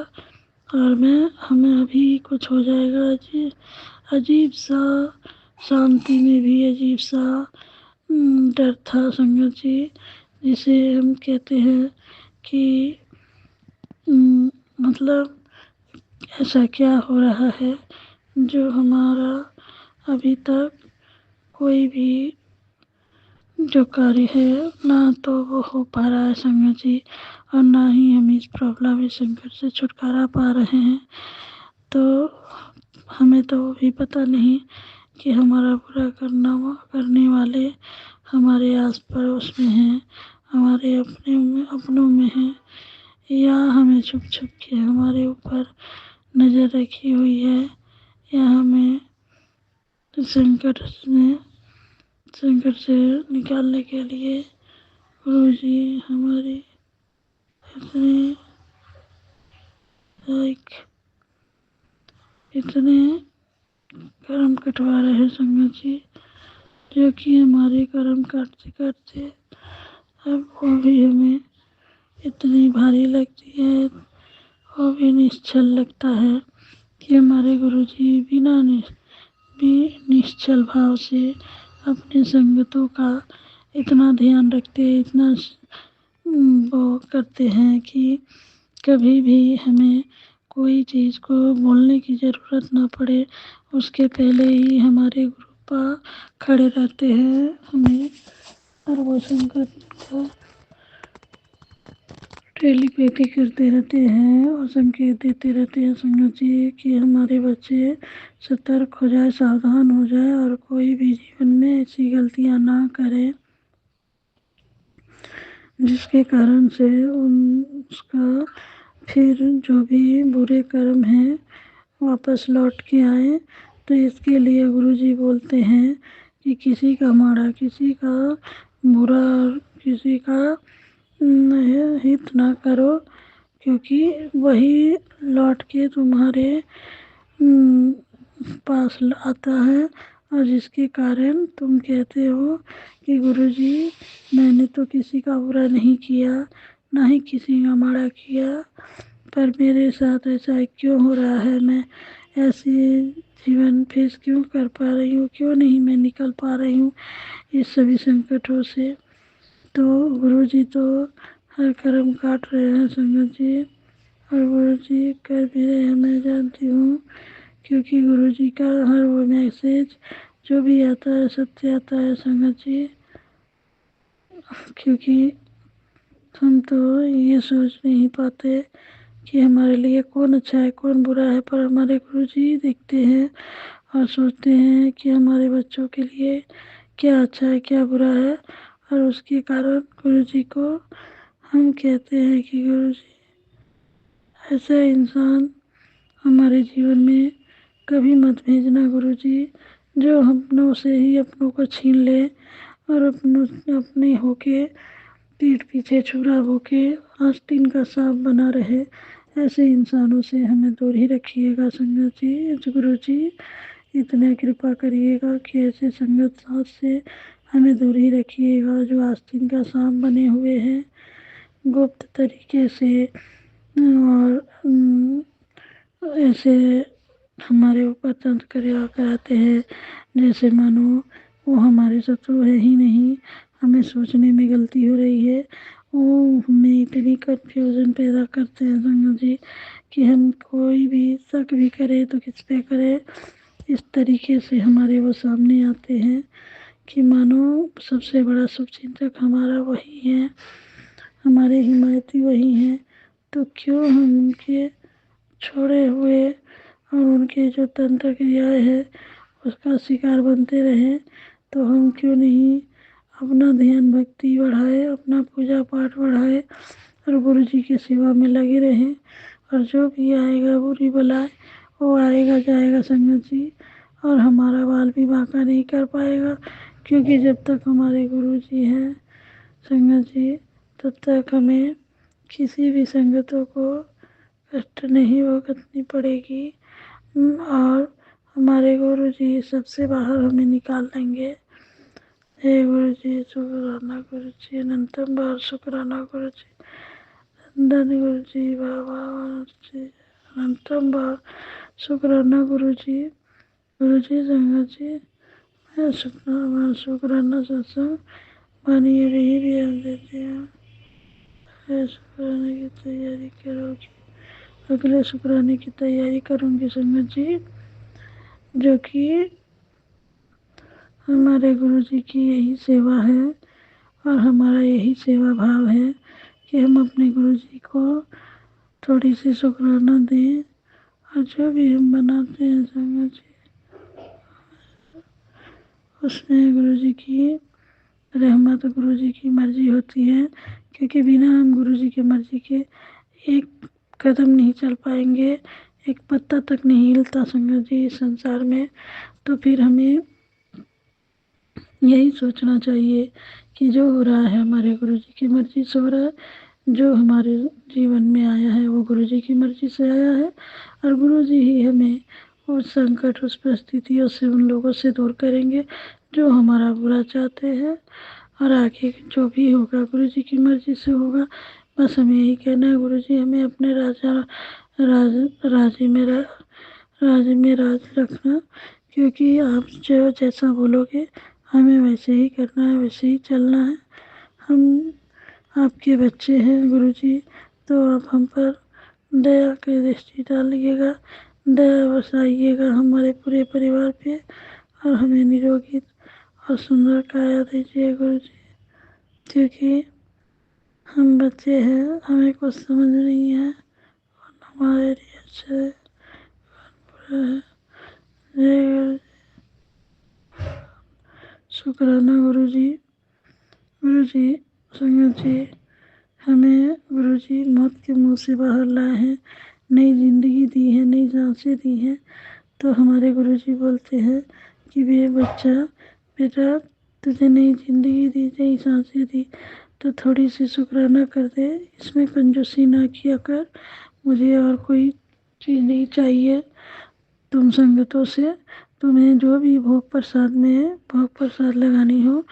और हमें अभी कुछ हो जाएगा। अजीब सा शांति में भी अजीब सा डर था संगत जी, जिसे हम कहते हैं कि मतलब ऐसा क्या हो रहा है जो हमारा अभी तक कोई भी जो कार्य है ना तो वो हो पा रहा है संगत जी, और ना ही हम इस प्रॉब्लम इस संकट से छुटकारा पा रहे हैं। तो हमें तो भी पता नहीं कि हमारा बुरा करने वाले हमारे आस पड़ोस में हैं, हमारे अपनों में हैं, या हमें छुप छुप के हमारे ऊपर नज़र रखी हुई है, या हमें संकट से निकालने के लिए गुरु जी हमारी इतने कर्म कटवा रहे हैं संगत जी, जो कि हमारे कर्म काटते काटते अब वो भी हमें इतनी भारी लगती है, वो भी निश्चल लगता है कि हमारे गुरु जी भी निश्चल भाव से अपने संगतों का इतना ध्यान रखते हैं, इतना वो करते हैं कि कभी भी हमें कोई चीज़ को बोलने की ज़रूरत ना पड़े, उसके पहले ही हमारे गुरुपा खड़े रहते हैं हमें और वो संकट का टेलीपैथी करते रहते हैं और संकेत देते रहते हैं संगत जी कि हमारे बच्चे सतर्क हो जाए, सावधान हो जाए और कोई भी जीवन में ऐसी गलतियां ना करे जिसके कारण से उसका फिर जो भी बुरे कर्म हैं वापस लौट के आए। तो इसके लिए गुरुजी बोलते हैं कि किसी का माड़ा, किसी का बुरा, किसी का हित ना करो, क्योंकि वही लौट के तुम्हारे पास आता है, और जिसके कारण तुम कहते हो कि गुरुजी मैंने तो किसी का बुरा नहीं किया, ना ही किसी का माड़ा किया, पर मेरे साथ ऐसा क्यों हो रहा है, मैं ऐसे जीवन फेस क्यों कर पा रही हूँ, क्यों नहीं मैं निकल पा रही हूँ इस सभी संकटों से। तो गुरुजी तो हर कर्म काट रहे हैं संगत जी, और गुरुजी कर भी रहे हैं, मैं जानती हूँ, क्योंकि गुरुजी का हर वो मैसेज जो भी आता है सत्य आता है संगत जी। क्योंकि हम तो ये सोच नहीं पाते कि हमारे लिए कौन अच्छा है कौन बुरा है, पर हमारे गुरुजी देखते हैं और सोचते हैं कि हमारे बच्चों के लिए क्या अच्छा है क्या बुरा है, और उसके कारण गुरुजी को हम कहते हैं कि गुरुजी ऐसा इंसान हमारे जीवन में कभी मत भेजना गुरुजी, जो अपनों से ही अपनों को छीन ले और अपने होके पीठ पीछे छुरा होके आस्तीन का सांप बना रहे। ऐसे इंसानों से हमें दूर ही रखिएगा संगत जी। गुरु जी इतना कृपा करिएगा कि ऐसे संगत साथ से हमें दूर ही रखिएगा, जो आस्तीन का सांप बने हुए हैं गुप्त तरीके से, और ऐसे हमारे ऊपर तंत्र क्रिया कराते हैं जैसे मानो वो हमारे शत्रु है ही नहीं। हमें सोचने में गलती हो रही है, वो हमें इतनी कन्फ्यूजन पैदा करते हैं संगत जी कि हम कोई भी शक भी करें तो किस पे करें, इस तरीके से हमारे वो सामने आते हैं कि मानो सबसे बड़ा शुभचिंतक हमारा वही है, हमारे हिमायती वही हैं। तो क्यों हम उनके छोड़े हुए और उनके जो तंत्र क्रियाएँ हैं उसका शिकार बनते रहें, तो हम क्यों नहीं अपना ध्यान भक्ति बढ़ाए, अपना पूजा पाठ बढ़ाए और गुरु जी की सेवा में लगे रहें और जो भी आएगा बुरी बलाए वो आएगा जाएगा संगत जी, और हमारा बाल भी बांका नहीं कर पाएगा, क्योंकि जब तक हमारे गुरु जी हैं संगत जी तब तक हमें किसी भी संगतों को कष्ट नहीं भुगतनी पड़ेगी। और हमारे गुरु जी सबसे बाहर हमें निकाल लेंगे। हे गुरु जी शुक्राना गुरु जी, अनंतम बार शुक्राना गुरु जी, धन गुरु जी, बाबा जी, अनंतम बार शुक्राना गुरु जी। गुरु जी संगत जी मैं शुक्राना सत्संग मानिए रही भी हम देते हैं। शुक्राने की तैयारी करोगी, अगले शुक्राने की तैयारी करूंगी संगत जी, जो कि हमारे गुरु जी की यही सेवा है और हमारा यही सेवा भाव है कि हम अपने गुरु जी को थोड़ी सी शुक्राना दें, और जो भी हम बनाते हैं संगत जी उसमें गुरु जी की रहमत, गुरु जी की मर्जी होती है, क्योंकि बिना हम गुरु जी की मर्जी के एक कदम नहीं चल पाएंगे, एक पत्ता तक नहीं हिलता संगत जी इस संसार में। तो फिर हमें यही सोचना चाहिए कि जो हो रहा है हमारे गुरु जी की मर्जी से हो रहा है, जो हमारे जीवन में आया है वो गुरु जी की मर्जी से आया है, और गुरु जी ही हमें उस संकट, उस परिस्थितियों से, उन लोगों से दूर करेंगे जो हमारा बुरा चाहते हैं। और आगे जो भी होगा गुरु जी की मर्जी से होगा। बस हमें यही कहना है, गुरु जी हमें अपने राज्य में राज रखना, क्योंकि आप जो जैसा बोलोगे हमें वैसे ही करना है, वैसे ही चलना है। हम आपके बच्चे हैं गुरु जी, तो आप हम पर दया की दृष्टि डालिएगा, दया बरसाइएगा हमारे पूरे परिवार पे, और हमें निरोगी और सुंदर काया दीजिए गुरु जी, क्योंकि हम बच्चे हैं, हमें कुछ समझ नहीं है और हमारे लिए अच्छा है, बुरा है। जय गुरु जी। शुक्राना गुरु जी। गुरु जी संगत जी हमें गुरु जी मौत के मुंह से बाहर लाए हैं, नई जिंदगी दी है, नई सांसें दी हैं। तो हमारे गुरु जी बोलते हैं कि वे बच्चा, बेटा तुझे नई जिंदगी दी, नई सांसें दी, तो थोड़ी सी शुक्राना कर दे, इसमें कंजूसी ना किया कर। मुझे और कोई चीज़ नहीं चाहिए तुम संगतों से। तुम्हें जो भी भोग प्रसाद में भोग प्रसाद लगानी हो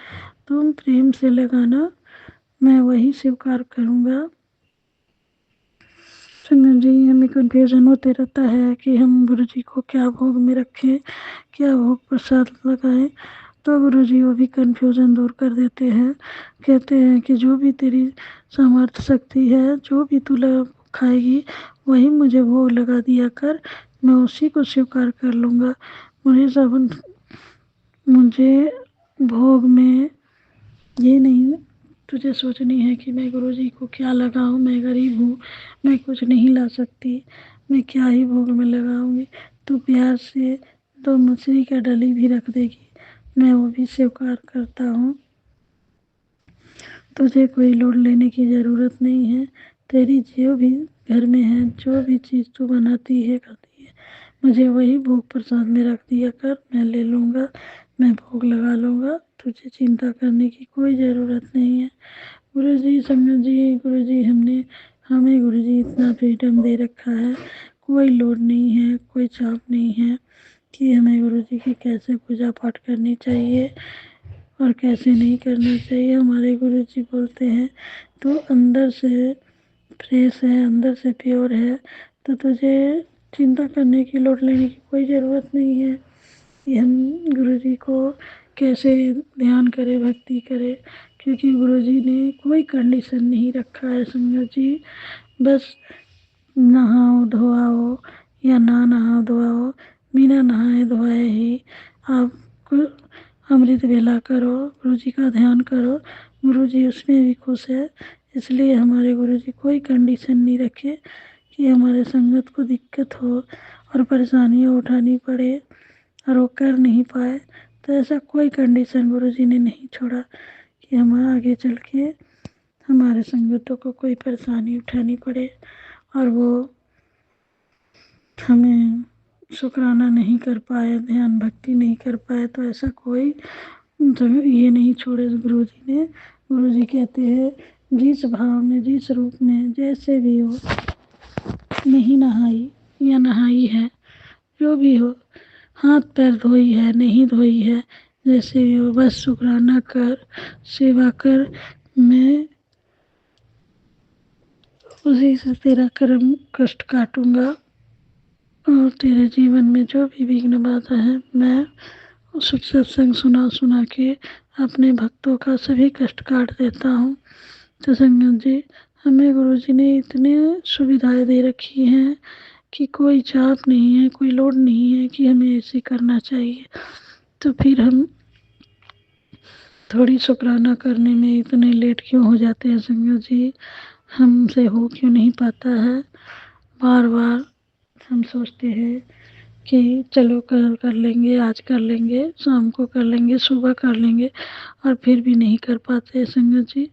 तुम प्रेम से लगाना, मैं वही स्वीकार करूँगा। संगत जी हमें कन्फ्यूजन होते रहता है कि हम गुरु जी को क्या भोग में रखें, क्या भोग प्रसाद लगाएं। तो गुरु जी वो भी कन्फ्यूजन दूर कर देते हैं, कहते हैं कि जो भी तेरी सामर्थ्य शक्ति है, जो भी तू खाएगी वही मुझे भोग लगा दिया कर, मैं उसी को स्वीकार कर लूँगा। मुझे भोग में ये नहीं तुझे सोचनी है कि मैं गुरु जी को क्या लगाऊं, मैं गरीब हूँ, मैं कुछ नहीं ला सकती, मैं क्या ही भोग में लगाऊंगी। तू प्यार से 2 मछली का डली भी रख देगी, मैं वो भी स्वीकार करता हूँ। तुझे कोई लोड लेने की ज़रूरत नहीं है, तेरी जो भी घर में है, जो भी चीज़ तू बनाती है खाती है, मुझे वही भोग प्रसाद में रख दिया कर, मैं ले लूँगा, मैं भोग लगा लूँगा, तुझे चिंता करने की कोई ज़रूरत नहीं है। गुरु जी संगत जी हमें गुरु जी इतना फ्रीडम दे रखा है, कोई लोड नहीं है, कोई चाप नहीं है कि हमें गुरु जी की कैसे पूजा पाठ करनी चाहिए और कैसे नहीं करनी चाहिए। हमारे गुरु जी बोलते हैं तू अंदर से फ्रेश है, अंदर से प्योर है, तो तुझे चिंता करने की, लोड लेने की कोई ज़रूरत नहीं है कि हम गुरु जी को कैसे ध्यान करें, भक्ति करें, क्योंकि गुरु जी ने कोई कंडीशन नहीं रखा है संगत जी। बस नहाओ धोआओ या ना नहाओ धोआओ, बिना नहाए धोआए ही आप अमृत वेला करो, गुरु जी का ध्यान करो, गुरु जी उसमें भी खुश है। इसलिए हमारे गुरु जी कोई कंडीशन नहीं रखे कि हमारे संगत को दिक्कत हो और परेशानियाँ उठानी पड़े और वो कर नहीं पाए। तो ऐसा कोई कंडीशन गुरु जी ने नहीं छोड़ा कि हम आगे चल के हमारे संगतों को कोई परेशानी उठानी पड़े और वो हमें शुक्राना नहीं कर पाए, ध्यान भक्ति नहीं कर पाए, तो ऐसा कोई तो ये नहीं छोड़े गुरु जी ने। गुरु जी कहते हैं जिस भाव में, जिस रूप में, जैसे भी हो, नहीं नहाई या नहाई है, जो भी हो, हाथ पैर धोई है, नहीं धोई है, जैसे भी हो, बस शुक्राना कर, सेवा कर। मैं उसी से तेरा कर्म कष्ट काटूंगा और तेरे जीवन में जो भी विघ्न बाधा है, मैं उस सत्संग सुना सुना के अपने भक्तों का सभी कष्ट काट देता हूँ। तो संगत जी, हमें गुरु जी ने इतने सुविधाएं दे रखी हैं कि कोई चाप नहीं है, कोई लोड नहीं है कि हमें ऐसे करना चाहिए। तो फिर हम थोड़ी शुक्राना करने में इतने लेट क्यों हो जाते हैं संगत जी? हमसे हो क्यों नहीं पाता है? बार बार हम सोचते हैं कि चलो कल कर लेंगे, आज कर लेंगे, शाम को कर लेंगे, सुबह कर लेंगे, और फिर भी नहीं कर पाते संगत जी।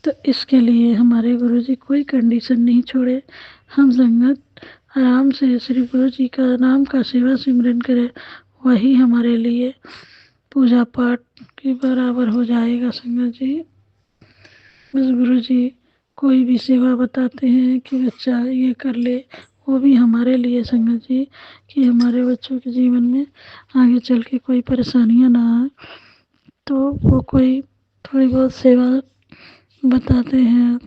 तो इसके लिए हमारे गुरु जी कोई कंडीशन नहीं छोड़े। हम संगत आराम से श्री गुरु जी का नाम का सेवा सिमरन करें, वही हमारे लिए पूजा पाठ के बराबर हो जाएगा संगत जी। बस गुरु जी कोई भी सेवा बताते हैं कि बच्चा ये कर ले, वो भी हमारे लिए संगत जी, कि हमारे बच्चों के जीवन में आगे चल के कोई परेशानियां ना आए। तो वो कोई थोड़ी बहुत सेवा बताते हैं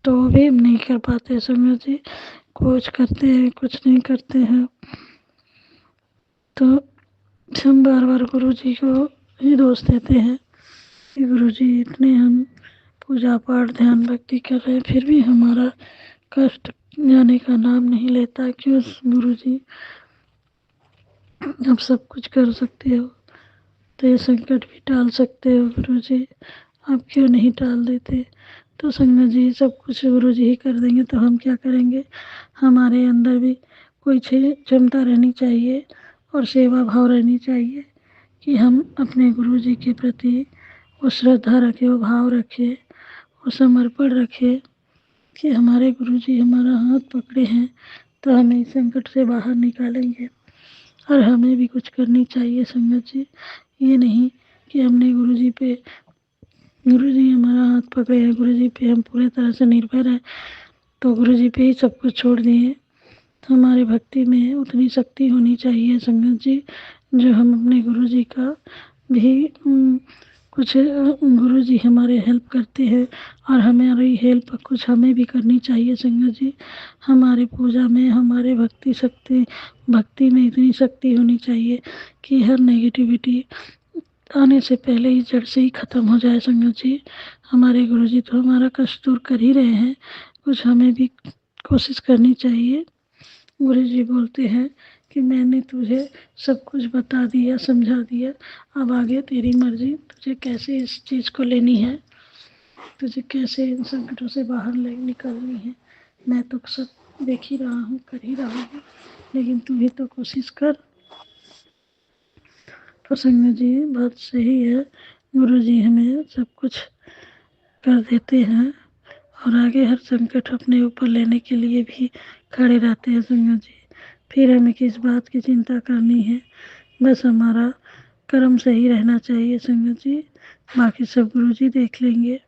तो वो भी हम नहीं कर पाते संगत जी। कुछ करते हैं, कुछ नहीं करते हैं। तो हम बार बार गुरु जी को ही दोष देते हैं कि गुरु जी इतने हम पूजा पाठ ध्यान भक्ति कर रहे हैं, फिर भी हमारा कष्ट जाने का नाम नहीं लेता। क्यों गुरु जी, आप सब कुछ कर सकते हो, तो ये संकट भी टाल सकते हो गुरु जी, आप क्यों नहीं टाल देते? तो संगत जी सब कुछ गुरु जी ही कर देंगे तो हम क्या करेंगे? हमारे अंदर भी कोई क्षमता रहनी चाहिए और सेवा भाव रहनी चाहिए कि हम अपने गुरु जी के प्रति वो श्रद्धा रखें, वो भाव रखें, वो समर्पण रखें कि हमारे गुरु जी हमारा हाथ पकड़े हैं तो हमें इस संकट से बाहर निकालेंगे। और हमें भी कुछ करनी चाहिए संगत जी। ये नहीं कि हमने गुरु जी पे, गुरु जी हमारा हाथ पकड़े हैं, गुरु जी पे हम पूरे तरह से निर्भर हैं, तो गुरु जी पे ही सब कुछ छोड़ दिए। तो हमारे भक्ति में उतनी शक्ति होनी चाहिए संगत जी, जो हम अपने गुरु जी का भी कुछ गुरु जी हमारे हेल्प करते हैं और हमारी हेल्प कुछ हमें भी करनी चाहिए संगत जी। हमारे पूजा में, हमारे भक्ति में इतनी शक्ति होनी चाहिए कि हर नेगेटिविटी आने से पहले ही जड़ से ही ख़त्म हो जाए संगत जी। हमारे गुरु जी तो हमारा कष्ट दूर कर ही रहे हैं, कुछ हमें भी कोशिश करनी चाहिए। गुरु जी बोलते हैं कि मैंने तुझे सब कुछ बता दिया, समझा दिया, अब आगे तेरी मर्जी, तुझे कैसे इस चीज़ को लेनी है, तुझे कैसे इन संकटों से बाहर निकलनी है। मैं तो सब देख ही रहा हूँ, कर ही रहा हूँ, लेकिन तू भी तो कोशिश कर। तो संगत जी बात सही है, गुरु जी हमें सब कुछ कर देते हैं और आगे हर संकट अपने ऊपर लेने के लिए भी खड़े रहते हैं संगत जी। फिर हमें किस बात की चिंता करनी है, बस हमारा कर्म सही रहना चाहिए संगत जी, बाकी सब गुरु जी देख लेंगे।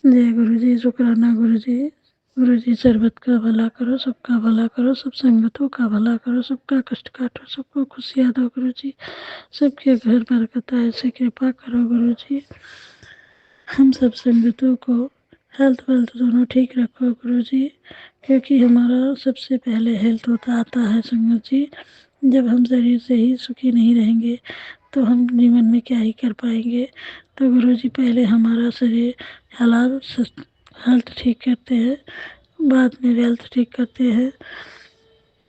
जय गुरु जी, शुक्राना गुरु जी। गुरु जी सर्वत का भला करो, सबका भला करो, सब संगतों का भला करो, सबका कष्ट काटो, सबको खुशियाँ दो गुरु जी, सबके घर बरकत ऐसे कृपा करो गुरु जी। हम सब संगतों को हेल्थ वेल्थ दोनों ठीक रखो गुरु जी, क्योंकि हमारा सबसे पहले हेल्थ होता आता है संगत जी। जब हम शरीर से ही सुखी नहीं रहेंगे तो हम जीवन में क्या ही कर पाएंगे। तो गुरु जी पहले हमारा शरीर हालात हेल्थ ठीक करते हैं, बाद में वेल्थ ठीक करते हैं।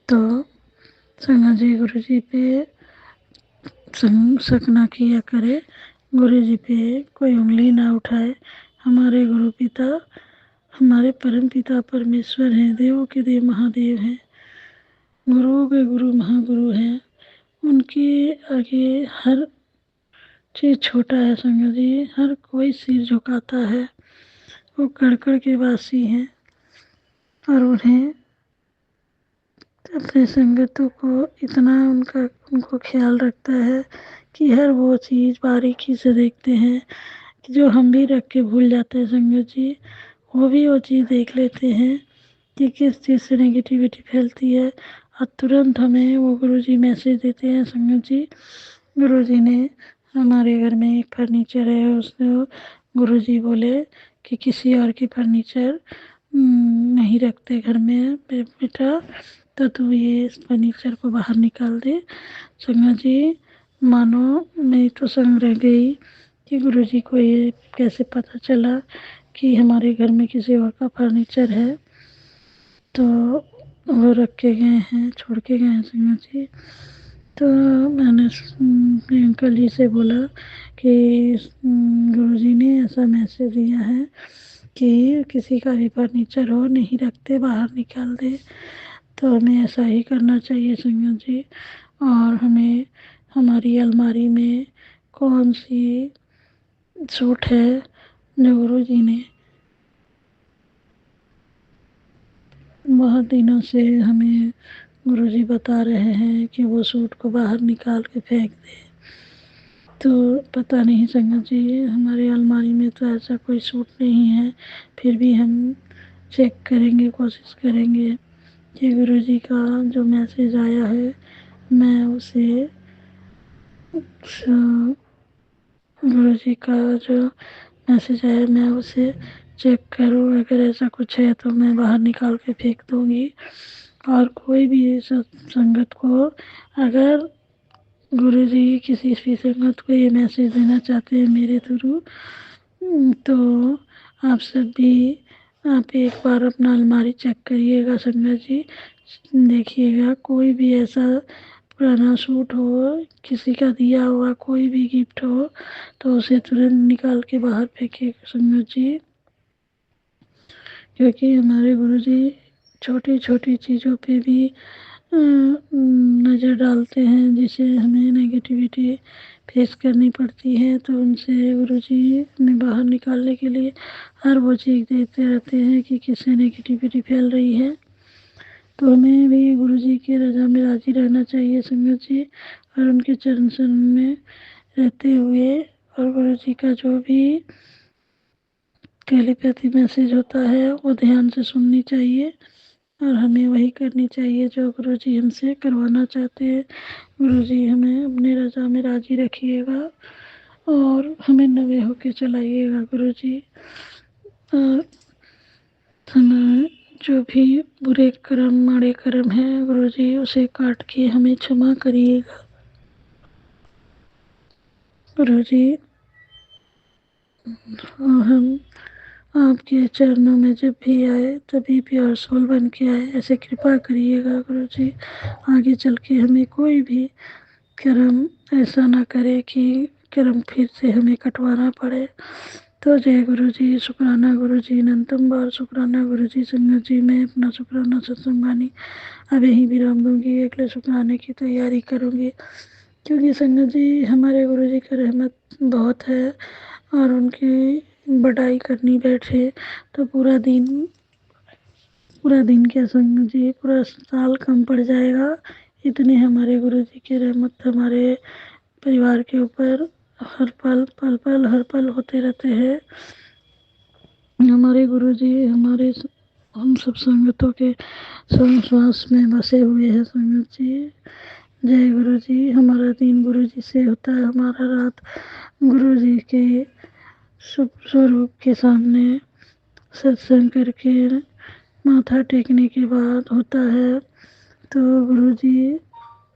तो संगत जी गुरु जी पे शक ना किया करे, गुरु जी पे कोई उंगली ना उठाए। हमारे गुरु पिता, हमारे परम पिता परमेश्वर हैं, देवों के देव महादेव हैं, गुरुओं के गुरु महागुरु हैं। उनके आगे हर चीज़ छोटा है संगत जी, हर कोई सिर झुकाता है। वो कड़कड़ के वासी हैं और उन्हें अपने संगतों को इतना उनको ख्याल रखता है कि हर वो चीज़ बारीकी से देखते हैं कि जो हम भी रख के भूल जाते हैं संगत जी, वो भी वो चीज़ देख लेते हैं कि किस चीज़ से नेगेटिविटी फैलती है, और तुरंत हमें वो गुरुजी मैसेज देते हैं संगत जी। गुरुजी ने हमारे घर में एक फर्नीचर है, उसको गुरुजी बोले कि किसी और की फर्नीचर नहीं रखते घर में बेटा, तो तू ये इस फर्नीचर को बाहर निकाल दे। संगत जी, मानो मेरी तो संग रह गई कि गुरुजी को ये कैसे पता चला कि हमारे घर में किसी और का फर्नीचर है, तो वो रख के गए हैं, छोड़ के गए हैं संगत जी। तो मैंने अपने अंकल जी से बोला कि गुरुजी ने ऐसा मैसेज दिया है कि किसी का भी फर्नीचर हो नहीं रखते, बाहर निकाल दे। तो हमें ऐसा ही करना चाहिए संगत जी। और हमें हमारी अलमारी में कौन सी सूट है जो गुरुजी ने बहुत दिनों से हमें गुरुजी बता रहे हैं कि वो सूट को बाहर निकाल के फेंक दे, तो पता नहीं संगत जी, हमारी अलमारी में तो ऐसा कोई सूट नहीं है, फिर भी हम चेक करेंगे, कोशिश करेंगे कि गुरुजी का जो मैसेज आया है मैं उसे गुरुजी का जो मैसेज आया मैं उसे चेक करूँ, अगर ऐसा कुछ है तो मैं बाहर निकाल के फेंक दूँगी। और कोई भी संगत को अगर गुरुजी किसी भी संगत को ये मैसेज देना चाहते हैं मेरे थ्रू, तो आप सब भी आप एक बार अपना अलमारी चेक करिएगा संगत जी। देखिएगा कोई भी ऐसा पुराना सूट हो, किसी का दिया हुआ कोई भी गिफ्ट हो, तो उसे तुरंत निकाल के बाहर फेंकिएगा संगत जी। क्योंकि हमारे गुरुजी छोटी छोटी चीज़ों पे भी नज़र डालते हैं, जिसे हमें नेगेटिविटी फेस करनी पड़ती है, तो उनसे गुरुजी हमें बाहर निकालने के लिए हर वो चीज़ देते रहते हैं कि किससे नेगेटिविटी फैल रही है। तो हमें भी गुरुजी की रज़ा में राज़ी रहना चाहिए संगत जी, और उनके चरण शरण में रहते हुए, और गुरुजी का जो भी टेलीपैथी मैसेज होता है वो ध्यान से सुननी चाहिए, और हमें वही करनी चाहिए जो गुरुजी हमसे करवाना चाहते हैं। गुरुजी हमें अपनी रज़ा में राज़ी रखिएगा और हमें नवे होके चलाइएगा गुरुजी। और हमें जो भी बुरे कर्म माड़े कर्म है गुरुजी उसे काट के हमें क्षमा करिएगा गुरुजी। और हम आपके चरणों में जब भी आए तभी प्योर सोल बन के आए, ऐसे कृपा करिएगा गुरुजी। आगे चल के हमें कोई भी कर्म ऐसा ना करे कि कर्म फिर से हमें कटवाना पड़े। तो जय गुरुजी, शुक्राना गुरुजी, अनंतम बार शुक्राना गुरुजी। संगत जी, मैं अपना शुक्राना सत्संगानी अब यहीं विराम दूंगी, अगले शुक्राने की तैयारी करूंगी, क्योंकि संगत जी हमारे गुरुजी का रहमत बहुत है, और उनकी बड़ाई करनी बैठे तो पूरा दिन क्या संगत जी, पूरा साल कम पड़ जाएगा। इतने हमारे गुरुजी की रहमत हमारे परिवार के ऊपर हर पल होते रहते हैं। हमारे गुरुजी हम सब संगतों के श्वास में बसे हुए हैं संगत जी। जय गुरुजी। हमारा दिन गुरुजी से होता है, हमारा रात गुरुजी के शुभ स्वरूप के सामने सत्संग करके माथा टेकने के बाद होता है। तो गुरुजी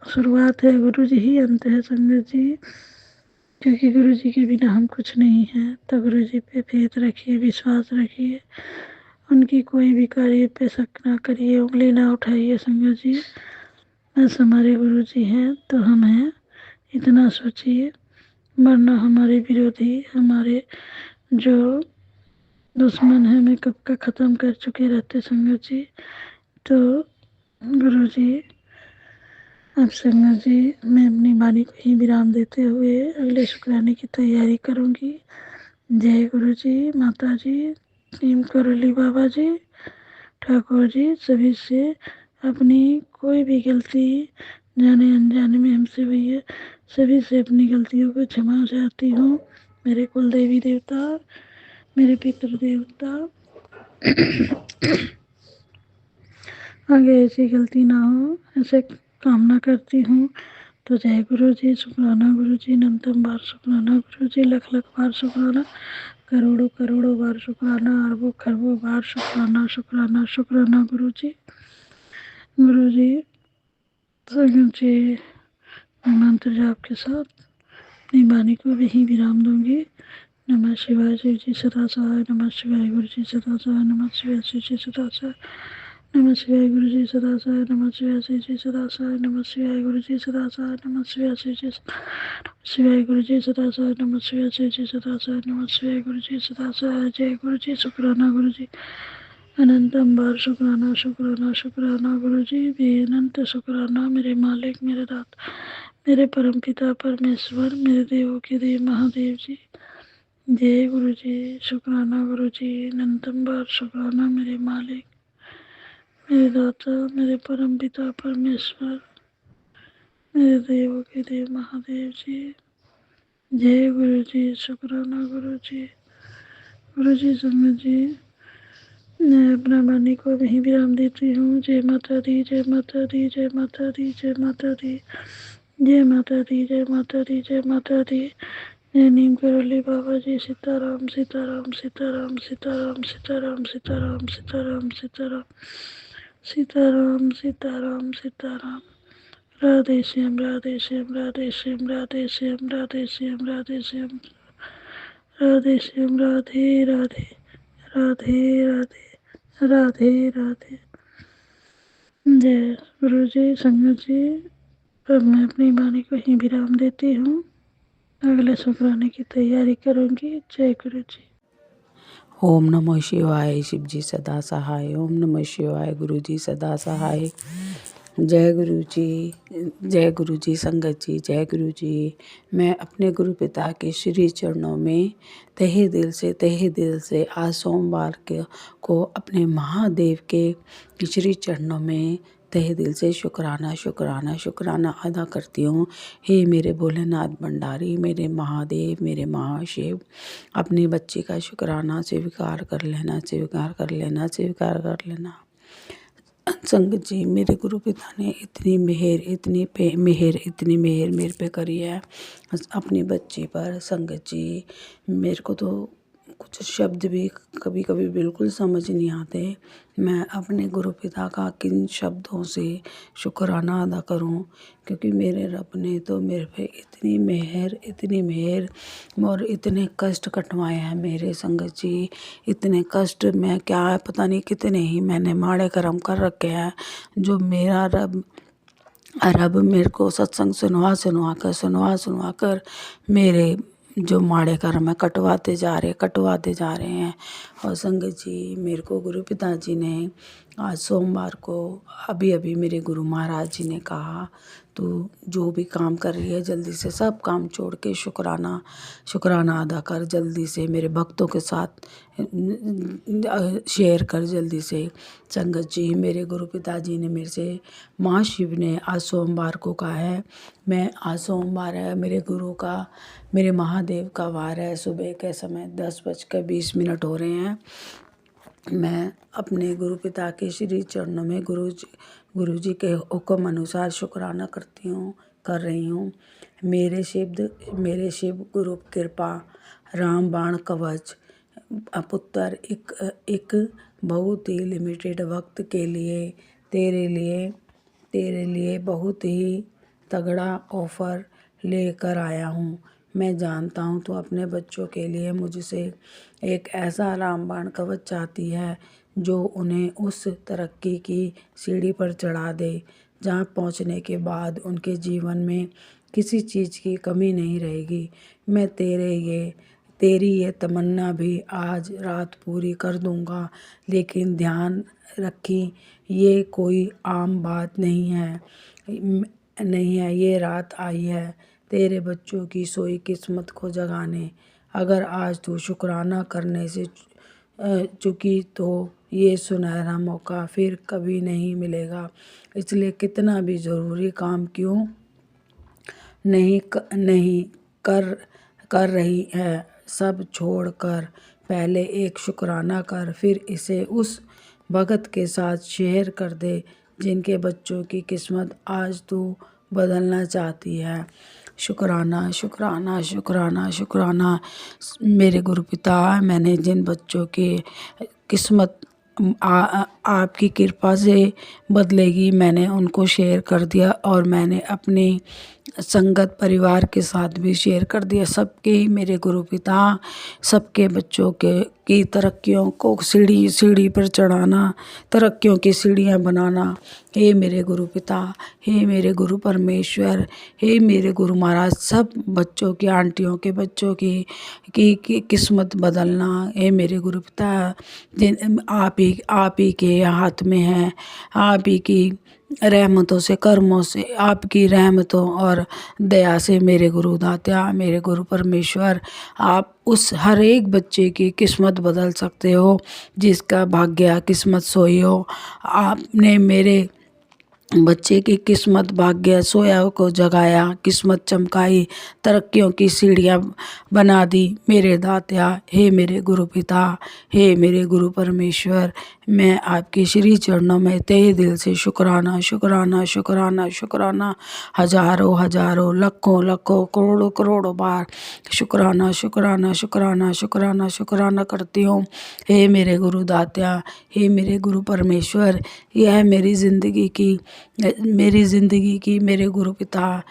शुरुआत है, गुरुजी ही अंत है संगत जी, क्योंकि गुरुजी के बिना हम कुछ नहीं हैं। तो गुरुजी पे फेथ रखिए, विश्वास रखिए, उनकी कोई भी कार्य पे शक ना करिए, उंगली ना उठाइए संगत जी। बस हमारे गुरुजी हैं तो हम हैं, इतना सोचिए, वरना हमारे विरोधी, हमारे जो दुश्मन है, मैं कब का ख़त्म कर चुके रहते संगत जी। तो गुरुजी अब संगत जी मैं अपनी वाणी को ही विराम देते हुए अगले शुक्राने की तैयारी करूंगी। जय गुरुजी, माता जी, टीम करली बाबा जी, ठाकुर जी, सभी से अपनी कोई भी गलती जाने अनजाने में हमसे हुई है, सभी से अपनी गलतियों को क्षमा चाहती हूँ। मेरे कुल देवी देवता, मेरे पितृ देवता, आगे ऐसी गलती ना हो, ऐसे कामना करती हूँ। तो जय गुरु जी, शुक्राना गुरु जी, अनंतम बार शुक्राना गुरु जी, लख लख बार शुक्राना, करोड़ों करोड़ों बार शुक्राना, अरबों खरबों बार शुक्राना शुक्राना शुक्राना गुरु जी। गुरु जी मंत्र जाप के साथ अपनी वाणी को यहीं विराम दूंगी। नमः शिवाय शिव जी सदा सहाय, नमः शिवाय गुरु जी सदा सहाय, नमः शिवाय शिव जी सदा सहाय, नमः शिवाय गुरु जी सदा सहाय, नमः शिवाय शिव जी सदा सहाय, नमः शिवाय गुरु जी सदा सहाय, नमः शिवाय शिव जी शिवाय गुरु जी सदा सहाय, नमः शिवाय शिव जी सदा सहाय, नमः शिवाय गुरु जी सदा सहाय। जय गुरु जी, शुक्राना गुरु जी, अनंतम बार शुक्राना शुक्राना शुक्राना गुरु जी, बेअनंत शुक्राना मेरे मालिक, मेरे दाता, मेरे परम पिता परमेश्वर, मेरे देवों के देव महादेव जी। जय गुरु जी, शुक्राना गुरु जी, अनंतम बार शुक्राना मेरे मालिक, मेरे दाता, मेरे परम पिता परमेश्वर, मेरे देवों के देव महादेव जी। जय गुरु जी, शुक्राना गुरु जी। गुरु जी संगत जी, मैं अपना वाणी को वहीं विराम देती हूँ। जय माता दी, जय माता दी, जय माता दी, जय माता दी, जय माता दी, जय माता दी, जय माता दी। जय नीम करौली बाबा जी, सीताराम सीताराम सीताराम सीताराम सीताराम सीताराम सीताराम सीताराम सीताराम सीताराम सीताराम। राधे श्याम राधे श्याम राधे श्याम राधे श्याम राधे श्याम राधे श्याम राधे श्याम, राधे राधे राधे राधे राधे राधे। जय गुरु जी संगत जी, अब मैं अपनी वाणी को ही विराम देती हूँ। अगले शुक्राने की तैयारी करूँगी। जय गुरु जी। ओम नमः शिवाय, शिव जी सदा सहाय। ओम नमः शिवाय, गुरु जी सदा सहाय। जय गुरु जी, जय गुरु जी संगत जी, जय गुरु जी। मैं अपने गुरु पिता के श्री चरणों में तहे दिल से आज सोमवार को अपने महादेव के श्री चरणों में तहे दिल से शुक्राना शुक्राना शुक्राना अदा करती हूँ। हे मेरे भोलेनाथ भंडारी, मेरे महादेव, मेरे महाशिव, अपने बच्चे का शुक्राना स्वीकार कर लेना, स्वीकार कर लेना, स्वीकार कर लेना। संगत जी, मेरे गुरु पिता ने इतनी मेहर मेरे पे करी है अपने बच्चे पर। संगत जी, मेरे को तो कुछ शब्द भी कभी कभी बिल्कुल समझ नहीं आते। मैं अपने गुरु पिता का किन शब्दों से शुक्राना अदा करूं, क्योंकि मेरे रब ने तो मेरे पे इतनी मेहर और इतने कष्ट कटवाए हैं मेरे। संगत जी, इतने कष्ट मैं क्या पता नहीं कितने ही मैंने माड़े कर्म कर रखे हैं, जो मेरा रब मेरे को सत्संग सुनवा कर मेरे जो माड़े कर्म है कटवाते जा रहे हैं। और संगत जी, मेरे को गुरु पिताजी ने आज सोमवार को अभी मेरे गुरु महाराज जी ने कहा, तू जो भी काम कर रही है जल्दी से सब काम छोड़ के शुक्राना अदा कर, जल्दी से मेरे भक्तों के साथ शेयर कर जल्दी से। संगत जी, मेरे गुरु पिताजी ने मेरे से, महाशिव ने आज सोमवार को कहा है, मैं आज सोमवार है मेरे महादेव का वार है, सुबह के समय 10:20 हो रहे हैं। मैं अपने गुरु पिता के श्री चरणों में गुरु जी के हुक्म अनुसार शुक्राना कर रही हूँ। मेरे शिव गुरु कृपा, राम बाण कवच पुत्र एक बहुत ही लिमिटेड वक्त के लिए तेरे लिए बहुत ही तगड़ा ऑफर लेकर आया हूँ। मैं जानता हूँ तो अपने बच्चों के लिए मुझसे एक ऐसा रामबाण कवच चाहती है जो उन्हें उस तरक्की की सीढ़ी पर चढ़ा दे जहाँ पहुँचने के बाद उनके जीवन में किसी चीज़ की कमी नहीं रहेगी। मैं तेरी ये तमन्ना भी आज रात पूरी कर दूंगा, लेकिन ध्यान रखी ये कोई आम बात नहीं है, ये रात आई है तेरे बच्चों की सोई किस्मत को जगाने। अगर आज तू शुक्राना करने से चुकी तो ये सुनहरा मौका फिर कभी नहीं मिलेगा। इसलिए कितना भी ज़रूरी काम क्यों नहीं कर रही है, सब छोड़ कर पहले एक शुक्राना कर, फिर इसे उस भगत के साथ शेयर कर दे जिनके बच्चों की किस्मत आज तू बदलना चाहती है। शुक्राना शुक्राना शुक्राना शुक्राना। मेरे गुरु पिता, मैंने जिन बच्चों की किस्मत आपकी कृपा से बदलेगी, मैंने उनको शेयर कर दिया और मैंने अपनी संगत परिवार के साथ भी शेयर कर दिया। सबके ही मेरे गुरु पिता सबके बच्चों की तरक्कियों को सीढ़ी पर चढ़ाना, तरक्कियों की सीढ़ियाँ बनाना। हे मेरे गुरु पिता, हे मेरे गुरु परमेश्वर, हे मेरे गुरु महाराज, सब बच्चों की, आंटियों के बच्चों की किस्मत बदलना। हे मेरे गुरु पिता, जिन आप ही के हाथ में है, आप ही की रहमतों से, कर्मों से, आपकी रहमतों और दया से मेरे गुरु दात्या, मेरे गुरु परमेश्वर, आप उस हर एक बच्चे की किस्मत बदल सकते हो जिसका भाग्य किस्मत सोई हो। आपने मेरे बच्चे की किस्मत भाग्य सोया को जगाया, किस्मत चमकाई, तरक्कियों की सीढ़ियाँ बना दी मेरे दात्या। हे मेरे गुरु पिता, हे मेरे गुरु परमेश्वर, मैं आपके श्री चरणों में तहे दिल से शुक्राना शुक्राना शुक्राना शुक्राना, हजारों हजारों लाखों लाखों करोड़ों करोड़ों बार शुक्राना शुक्राना शुक्राना शुक्राना शुक्राना करती हूँ। हे मेरे गुरु दात्या, हे मेरे गुरु परमेश्वर, यह मेरी ज़िंदगी की मेरे गुरु पिता,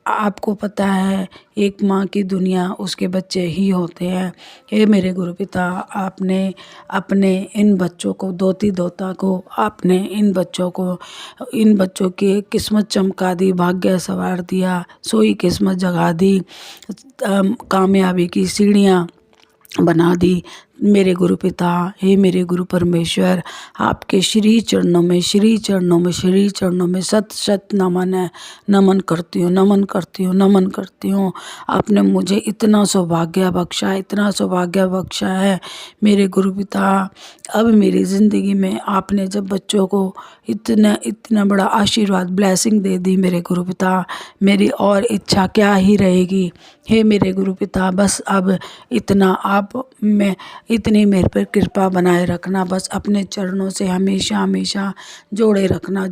आपको पता है एक माँ की दुनिया उसके बच्चे ही होते हैं। हे मेरे गुरु पिता, आपने अपने इन बच्चों को, दोती दोता को, आपने इन बच्चों की किस्मत चमका दी, भाग्य संवार दिया, सोई किस्मत जगा दी, कामयाबी की सीढ़ियाँ बना दी मेरे गुरु पिता। हे मेरे गुरु परमेश्वर, आपके श्री चरणों में सत सत नमन है, नमन करती हूँ। आपने मुझे इतना सौभाग्य बख्शा है मेरे गुरु पिता। अब मेरी ज़िंदगी में आपने जब बच्चों को इतना बड़ा आशीर्वाद, ब्लेसिंग दे दी मेरे गुरु पिता, मेरी और इच्छा क्या ही रहेगी। हे मेरे गुरु पिता, बस अब इतनी मेरे पर कृपा बनाए रखना, बस अपने चरणों से हमेशा हमेशा जोड़े रखना।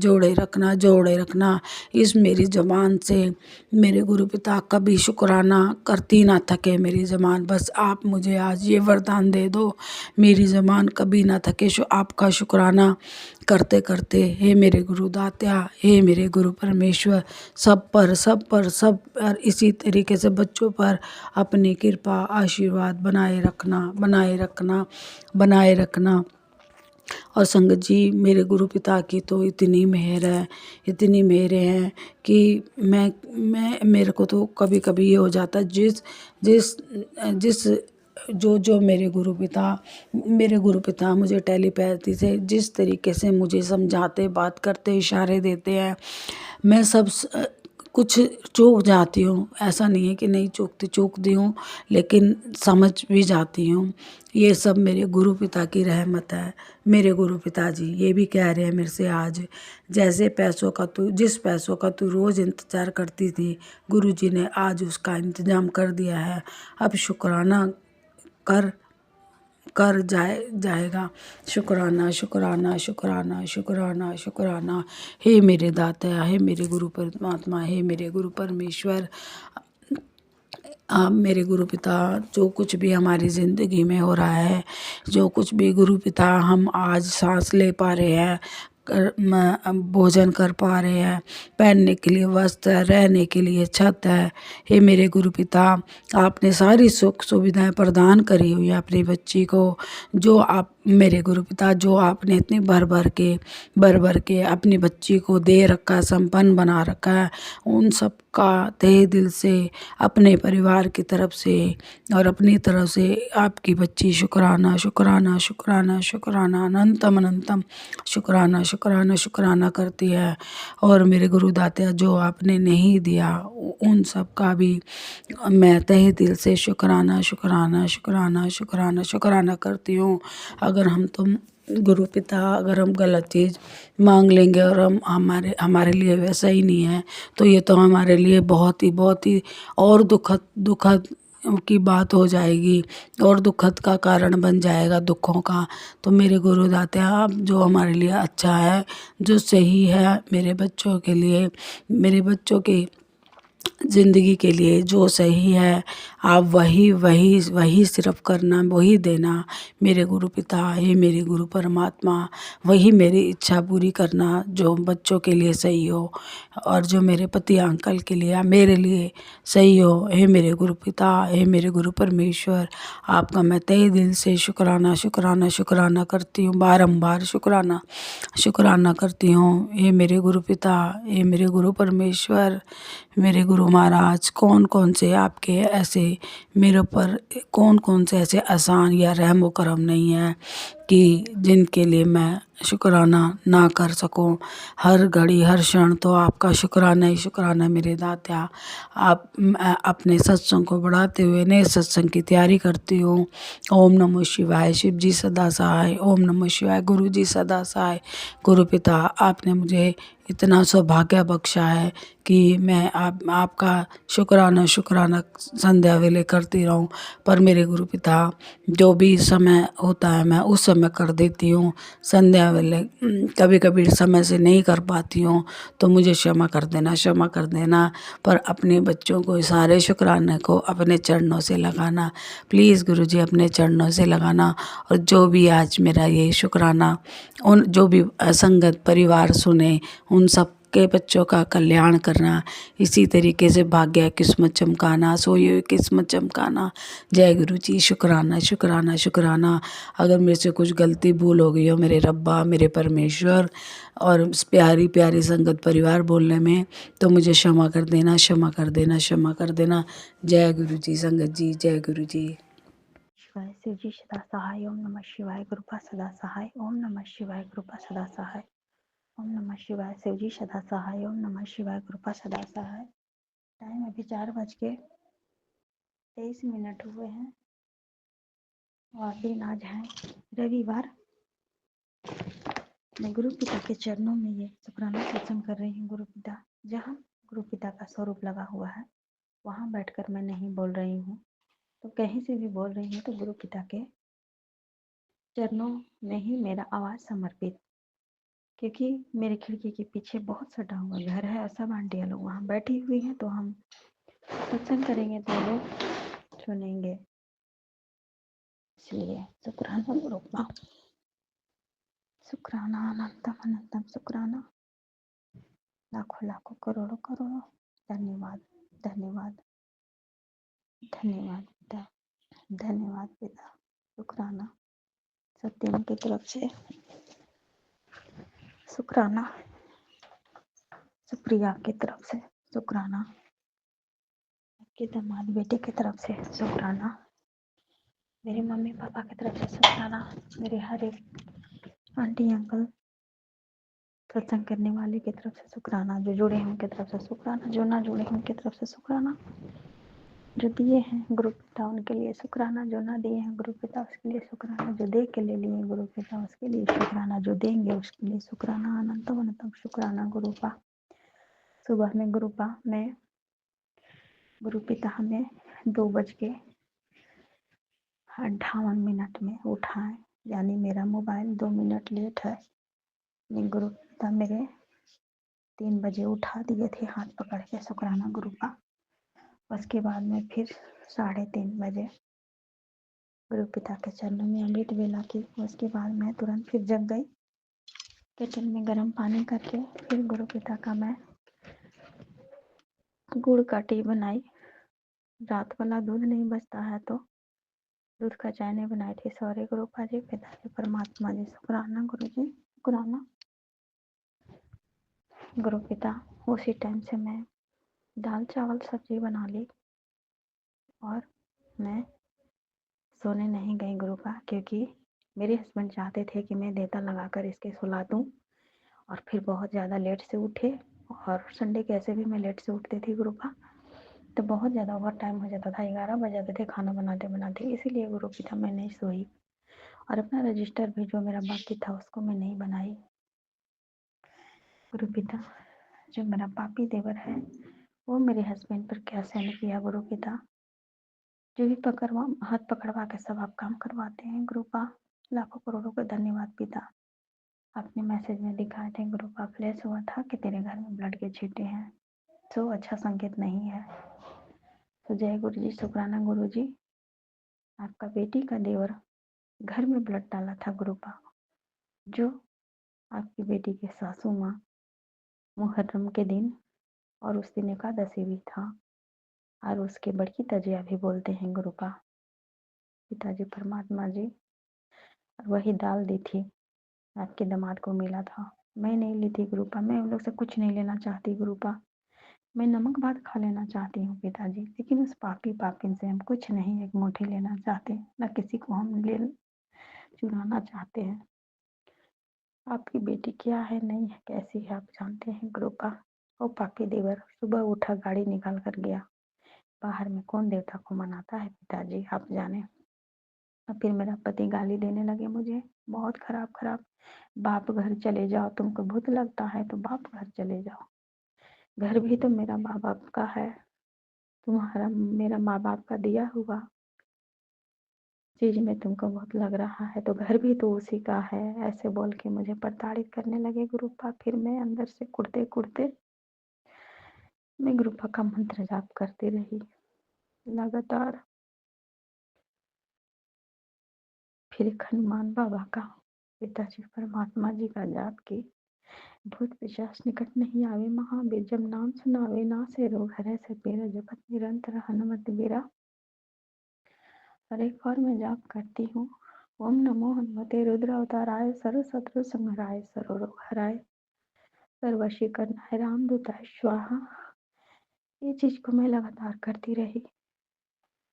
इस मेरी ज़बान से मेरे गुरु पिता कभी शुक्राना करती ना थके मेरी ज़बान। बस आप मुझे आज ये वरदान दे दो, मेरी ज़बान कभी ना थके आपका शुक्राना करते करते। हे मेरे गुरु दात्या, हे मेरे गुरु परमेश्वर, सब पर इसी तरीके से बच्चों पर अपनी कृपा आशीर्वाद बनाए रखना। और संगत जी, मेरे गुरु पिता की तो इतनी मेहर है कि मेरे को तो कभी कभी ये हो जाता है, जिस जो मेरे गुरु पिता मुझे टेलीपैथी से जिस तरीके से मुझे समझाते, बात करते, इशारे देते हैं, मैं सब कुछ चूक जाती हूँ। ऐसा नहीं है कि नहीं चूकती हूँ, लेकिन समझ भी जाती हूँ। ये सब मेरे गुरु पिता की रहमत है। मेरे गुरु पिताजी ये भी कह रहे हैं मेरे से आज, जिस पैसों का तू रोज़ इंतज़ार करती थी, गुरुजी ने आज उसका इंतज़ाम कर दिया है। अब शुक्राना कर जाएगा। शुक्राना। हे मेरे दाता, हे मेरे गुरु परमात्मा, हे मेरे गुरु परमेश्वर, आप मेरे गुरु पिता, जो कुछ भी हमारी ज़िंदगी में हो रहा है, जो कुछ भी गुरु पिता हम आज सांस ले पा रहे हैं, भोजन कर पा रहे हैं, पहनने के लिए वस्त्र है, रहने के लिए छत है, हे मेरे गुरु पिता, आपने सारी सुख सुविधाएं प्रदान करी हुई है अपने बच्ची को, जो आप मेरे गुरु पिता जो आपने इतनी भर भर के अपनी बच्ची को दे रखा है, संपन्न बना रखा है, उन सब का तहे दिल से अपने परिवार की तरफ से और अपनी तरफ से आपकी बच्ची शुक्राना शुक्राना शुक्राना शुक्राना अनंतम अनंतम शुक्राना शुक्राना शुक्राना करती है। और मेरे गुरुदाता जो आपने नहीं दिया उन सब का भी मैं तहे दिल से शुक्राना शुक्राना शुक्राना शुक्राना शुक्राना करती हूँ। अगर हम तुम गुरु पिता अगर हम गलत चीज़ मांग लेंगे और हम हमारे लिए वैसा ही नहीं है तो ये तो हमारे लिए बहुत ही और दुखद दुखद की बात हो जाएगी और दुखद का कारण बन जाएगा दुखों का। तो मेरे गुरुदाता आप जो हमारे लिए अच्छा है, जो सही है मेरे बच्चों के लिए, मेरे बच्चों की ज़िंदगी के लिए जो सही है आप वही वही वही सिर्फ करना, वही देना मेरे गुरु पिता। हे मेरे गुरु परमात्मा, वही मेरी इच्छा पूरी करना जो बच्चों के लिए सही हो और जो मेरे पति अंकल के लिए या मेरे लिए सही हो। हे मेरे गुरु पिता, हे मेरे गुरु परमेश्वर, आपका मैं तहे दिल से शुक्राना शुक्राना शुक्राना करती हूँ, बारंबार शुक्राना शुक्राना करती हूँ। हे मेरे गुरु पिता, हे मेरे गुरु परमेश्वर, मेरे गुरु महाराज, कौन कौन से आपके ऐसे मेरे ऊपर कौन कौन से ऐसे आसान या रहम व करम नहीं है कि जिनके लिए मैं शुक्राना ना कर सकूं। हर घड़ी हर क्षण तो आपका शुक्राना ही शुक्राना मेरे दाता। आप मैं अपने सत्संग को बढ़ाते हुए नए सत्संग की तैयारी करती हूँ। ओम नमः शिवाय, शिव जी सदा सहाय। ओम नमः शिवाय, गुरु जी सदा सहाय। गुरु पिता आपने मुझे इतना सौभाग्य बख्शा है कि मैं आपका शुक्राना शुक्राना संध्या वेले करती रहूं। पर मेरे गुरु पिता जो भी समय होता है मैं उस समय कर देती हूँ। संध्या वेले कभी कभी समय से नहीं कर पाती हूँ तो मुझे क्षमा कर देना, क्षमा कर देना। पर अपने बच्चों को सारे शुक्राने को अपने चरणों से लगाना, प्लीज़ गुरु जी अपने चरणों से लगाना। और जो भी आज मेरा ये शुक्राना उन जो भी संगत परिवार सुने उन सब के बच्चों का कल्याण करना, इसी तरीके से भाग्य किस्मत चमकाना, सोई हुई किस्मत चमकाना। जय गुरु जी, शुक्राना शुक्राना शुक्राना। अगर मेरे से कुछ गलती भूल हो गई हो मेरे रब्बा, मेरे परमेश्वर और इस प्यारी प्यारी संगत परिवार बोलने में तो मुझे क्षमा कर देना, क्षमा कर देना, क्षमा कर देना। जय गुरु जी संगत जी, जय गुरु जी। शिवाय, शिव जी सदा सहाय। ओम नमः शिवाय, कृपा सदा सहाय। ओम नमः शिवाय, कृपा सदा सहाय। ओम नमः शिवाय, शिव जी सदा सहाय। ओम नमः शिवाय, कृपा सदा सहाय। टाइम अभी 4:23 हुए हैं और दिन आज है रविवार। मैं गुरु पिता के चरणों में ये शुक्राना सत्संग कर रही हूँ। गुरु पिता, जहाँ गुरु पिता का स्वरूप लगा हुआ है वहाँ बैठकर मैं नहीं बोल रही हूँ, तो कहीं से भी बोल रही हूँ तो गुरु पिता के चरणों में ही मेरा आवाज़ समर्पित। क्योंकि मेरे खिड़की के पीछे बहुत सटा हुआ घर है और सब आंटियाँ लोग वहाँ बैठी हुई हैं, तो हम सत्संग करेंगे तो लोग सुनेंगे, इसलिए शुक्राना गुरु का, शुक्राना अनंतम अनंतम शुक्राना, लाखों लाखों करोड़ों करोड़ों धन्यवाद धन्यवाद धन्यवाद पिता, धन्यवाद पिता। शुक्राना सत्यम की तरफ से, शुक्राना सुप्रिया की तरफ से, शुक्राना के दामाद बेटे की तरफ से, शुक्राना मेरे मम्मी पापा की तरफ से, शुक्राना मेरे हर एक आंटी अंकल सत्संग करने वाले की तरफ से, शुक्राना जो जुड़े हैं उनकी तरफ से, शुक्राना जो ना जुड़े हैं उनकी तरफ से, शुक्राना जो दिए हैं गुरु पिता उनके लिए शुक्राना, जो ना दिए हैं गुरु पिता उसके लिए शुक्राना, जो दे के ले लिए गुरु पिता उसके लिए शुक्राना, जो देंगे उसके लिए शुक्राना, अनंतम अनंतम शुक्राना गुरुपा। सुबह में गुरुपा में गुरु पिता हमें 2:58 में उठाएं, यानी मेरा मोबाइल 2 मिनट लेट है। गुरु पिता मेरे 3 बजे उठा दिए थे हाथ पकड़ के, शुक्राना गुरुपा। उसके बाद में फिर 3:30 बजे गुरु पिता के चरणों में अमृत वेला की। उसके बाद मैं तुरंत फिर जग गई, किचन में गर्म पानी करके फिर गुरु पिता का मैं गुड़ का टी बनाई। रात वाला दूध नहीं बचता है तो दूध का चाय नहीं बनाई थी, सॉरी गुरुपा जी। पिताजी परमात्मा जी शुक्राना गुरु जी, शुक्राना गुरु पिता। उसी टाइम से मैं दाल चावल सब्जी बना ली और मैं सोने नहीं गई गुरुपा, क्योंकि मेरे हस्बैंड चाहते थे कि मैं देता लगाकर इसके सुला दूँ, और फिर बहुत ज़्यादा लेट से उठे, और संडे कैसे भी मैं लेट से उठती थी गुरुपा, तो बहुत ज़्यादा ओवर टाइम हो जाता था, 11 बज जाते थे खाना बनाते बनाते। इसीलिए गुरु पिता मैं नहीं सोई, और अपना रजिस्टर भी जो मेरा बाकी था उसको मैं नहीं बनाई गुरु पिता। जो मेरा पापी देवर है वो मेरे हस्बैंड पर क्या सहन किया गुरु पिता, जो भी पकड़वा हाथ पकड़वा के सब आप काम करवाते हैं गुरुपा। लाखों करोड़ों का धन्यवाद पिता। आपने मैसेज में दिखाए थे गुरुपा, फ्लैश हुआ था कि तेरे घर में ब्लड के छींटे हैं, तो अच्छा संकेत नहीं है। तो जय गुरु जी, शुक्राना गुरु जी। आपका बेटी का देवर घर में ब्लड डाला था गुरुपा, जो आपकी बेटी की सासू माँ मुहर्रम के दिन, और उस दिन एकादशी भी था, और उसके बड़की तजिया भी बोलते हैं गुरुपा। पिताजी परमात्मा जी, और वही दाल दी थी आपके दामाद को मिला था, मैं नहीं ली थी गुरुपा। मैं उन लोग से कुछ नहीं लेना चाहती गुरुपा, मैं नमक भात खा लेना चाहती हूँ पिताजी, लेकिन उस पापी पापिन से हम कुछ नहीं एक मुट्ठी लेना चाहते, न किसी को हम ले चुराना चाहते हैं। आपकी बेटी क्या है नहीं है कैसी है आप जानते हैं गुरुपा। वो पापी देवर सुबह उठा गाड़ी निकाल कर गया, बाहर में कौन देवता को मनाता है पिताजी आप जाने। और फिर मेरा पति गाली देने लगे मुझे, बहुत खराब खराब। बाप घर चले जाओ, तुमको भूत लगता है तो बाप घर चले जाओ, घर भी तो मेरा माँ बाप का है, तुम्हारा मेरा माँ बाप का दिया हुआ चीज में तुमको बहुत लग रहा है, तो घर भी तो उसी का है। ऐसे बोल के मुझे प्रताड़ित करने लगे गुरुपा। फिर मैं अंदर से कुड़ते कुड़ते मैं गुरुपा का मंत्र जाप करती रही लगातार। फिर एक हनुमान बाबा का, पिताजी परमात्मा जी का जाप की। भूत पिशाच निकट नहीं आवे, महावीर जब नाम सुनावे, ना से रोग हरै से पीरा, जपत निरंतर हनुमत बीरा। और एक और मैं जाप करती हूँ, ओम नमो हनुमते रुद्र अवताराय, सर्व शत्रु संहराय, सर्व रोग हराय, सर्व वशीकरणाय, रामदूताय स्वाहा। ये चीज को मैं लगातार करती रही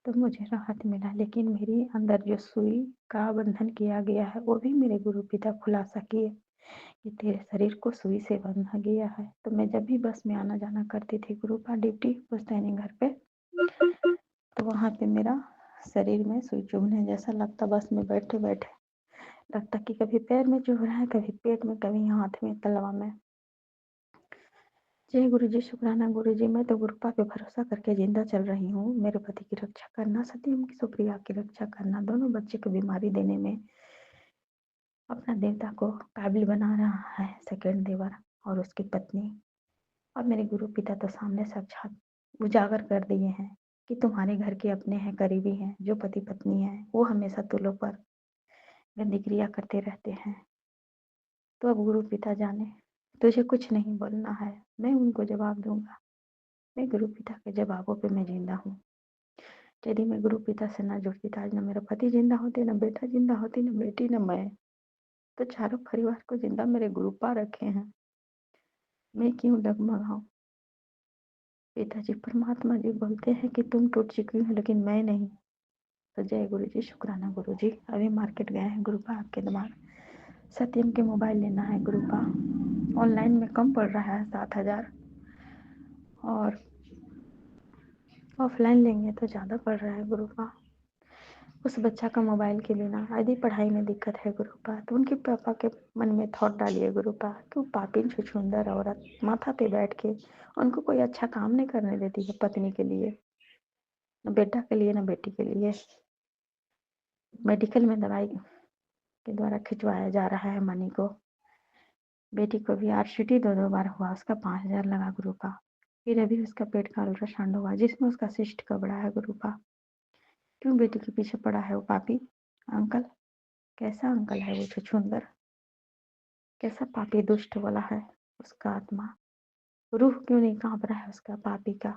तो मुझे राहत मिला, लेकिन मेरे अंदर जो सुई का बंधन किया गया है वो भी मेरे गुरु पिता खुलासा किए कि तेरे शरीर को सुई से बांधा गया है। तो मैं जब भी बस में आना जाना करती थी गुरुपा ड्यूटी पुश्तैनी घर पे, तो वहाँ पे मेरा शरीर में सुई चुभने जैसा लगता, बस में बैठे बैठे लगता कि कभी पैर में चुभ रहा है, कभी पेट में, कभी हाथ में, तलवा में। जय गुरु जी, शुक्राना गुरु जी। मैं तो गुरुपा पे भरोसा करके जिंदा चल रही हूँ। मेरे पति की रक्षा करना, सत्यम की सुप्रिया की रक्षा करना, दोनों बच्चे को बीमारी देने में अपना देवता को काबिल बना रहा है सेकंड देवर और उसकी पत्नी। और मेरे गुरु पिता तो सामने साक्षात उजागर कर दिए हैं कि तुम्हारे घर के अपने हैं, करीबी हैं, जो पति पत्नी है वो हमेशा तुलों पर गंदी क्रिया करते रहते हैं। तो अब गुरु पिता जाने, तुझे कुछ नहीं बोलना है, मैं उनको जवाब दूंगा। मैं गुरु पिता के जवाबों पे मैं जिंदा हूँ। यदि मैं गुरु पिता से ना जुड़ती तो आज न मेरा पति जिंदा होते, न बेटा जिंदा होती, न बेटी, न मैं। तो चारों परिवार को जिंदा मेरे गुरुपा रखे हैं, मैं क्यों डगमगाऊं। पिताजी परमात्मा जी बोलते हैं कि तुम टूट चुकी हो लेकिन मैं नहीं। तो जय गुरु जी, शुक्राना गुरु जी। अभी मार्केट गए हैं गुरुपा आपके दिमाग, सत्यम के मोबाइल लेना है गुरुपा। ऑनलाइन में कम पड़ रहा है 7,000, और ऑफलाइन लेंगे तो ज़्यादा पड़ रहा है गुरुपा। उस बच्चा का मोबाइल के बिना यदि पढ़ाई में दिक्कत है गुरुपा, तो उनके पापा के मन में थॉट डालिए गुरुपा कि वो पापिन छुछुंदर औरत माथा पे बैठ के उनको कोई अच्छा काम नहीं करने देती है, पत्नी के लिए, न बेटा के लिए, न बेटी के लिए। मेडिकल में दवाई के द्वारा खिंचवाया जा रहा है मनी को। बेटी को भी RCT 2-2 बार हुआ, उसका 5,000 लगा गुरुपा। फिर अभी उसका पेट का अल्ट्रासाउंड हुआ जिसमें उसका सिस्ट का बड़ा है गुरुपा। क्यों बेटी के पीछे पड़ा है वो पापी अंकल? कैसा अंकल है वो छुछुंदर, कैसा पापी दुष्ट वाला है उसका आत्मा? रूह क्यों नहीं कांप रहा है उसका पापी का,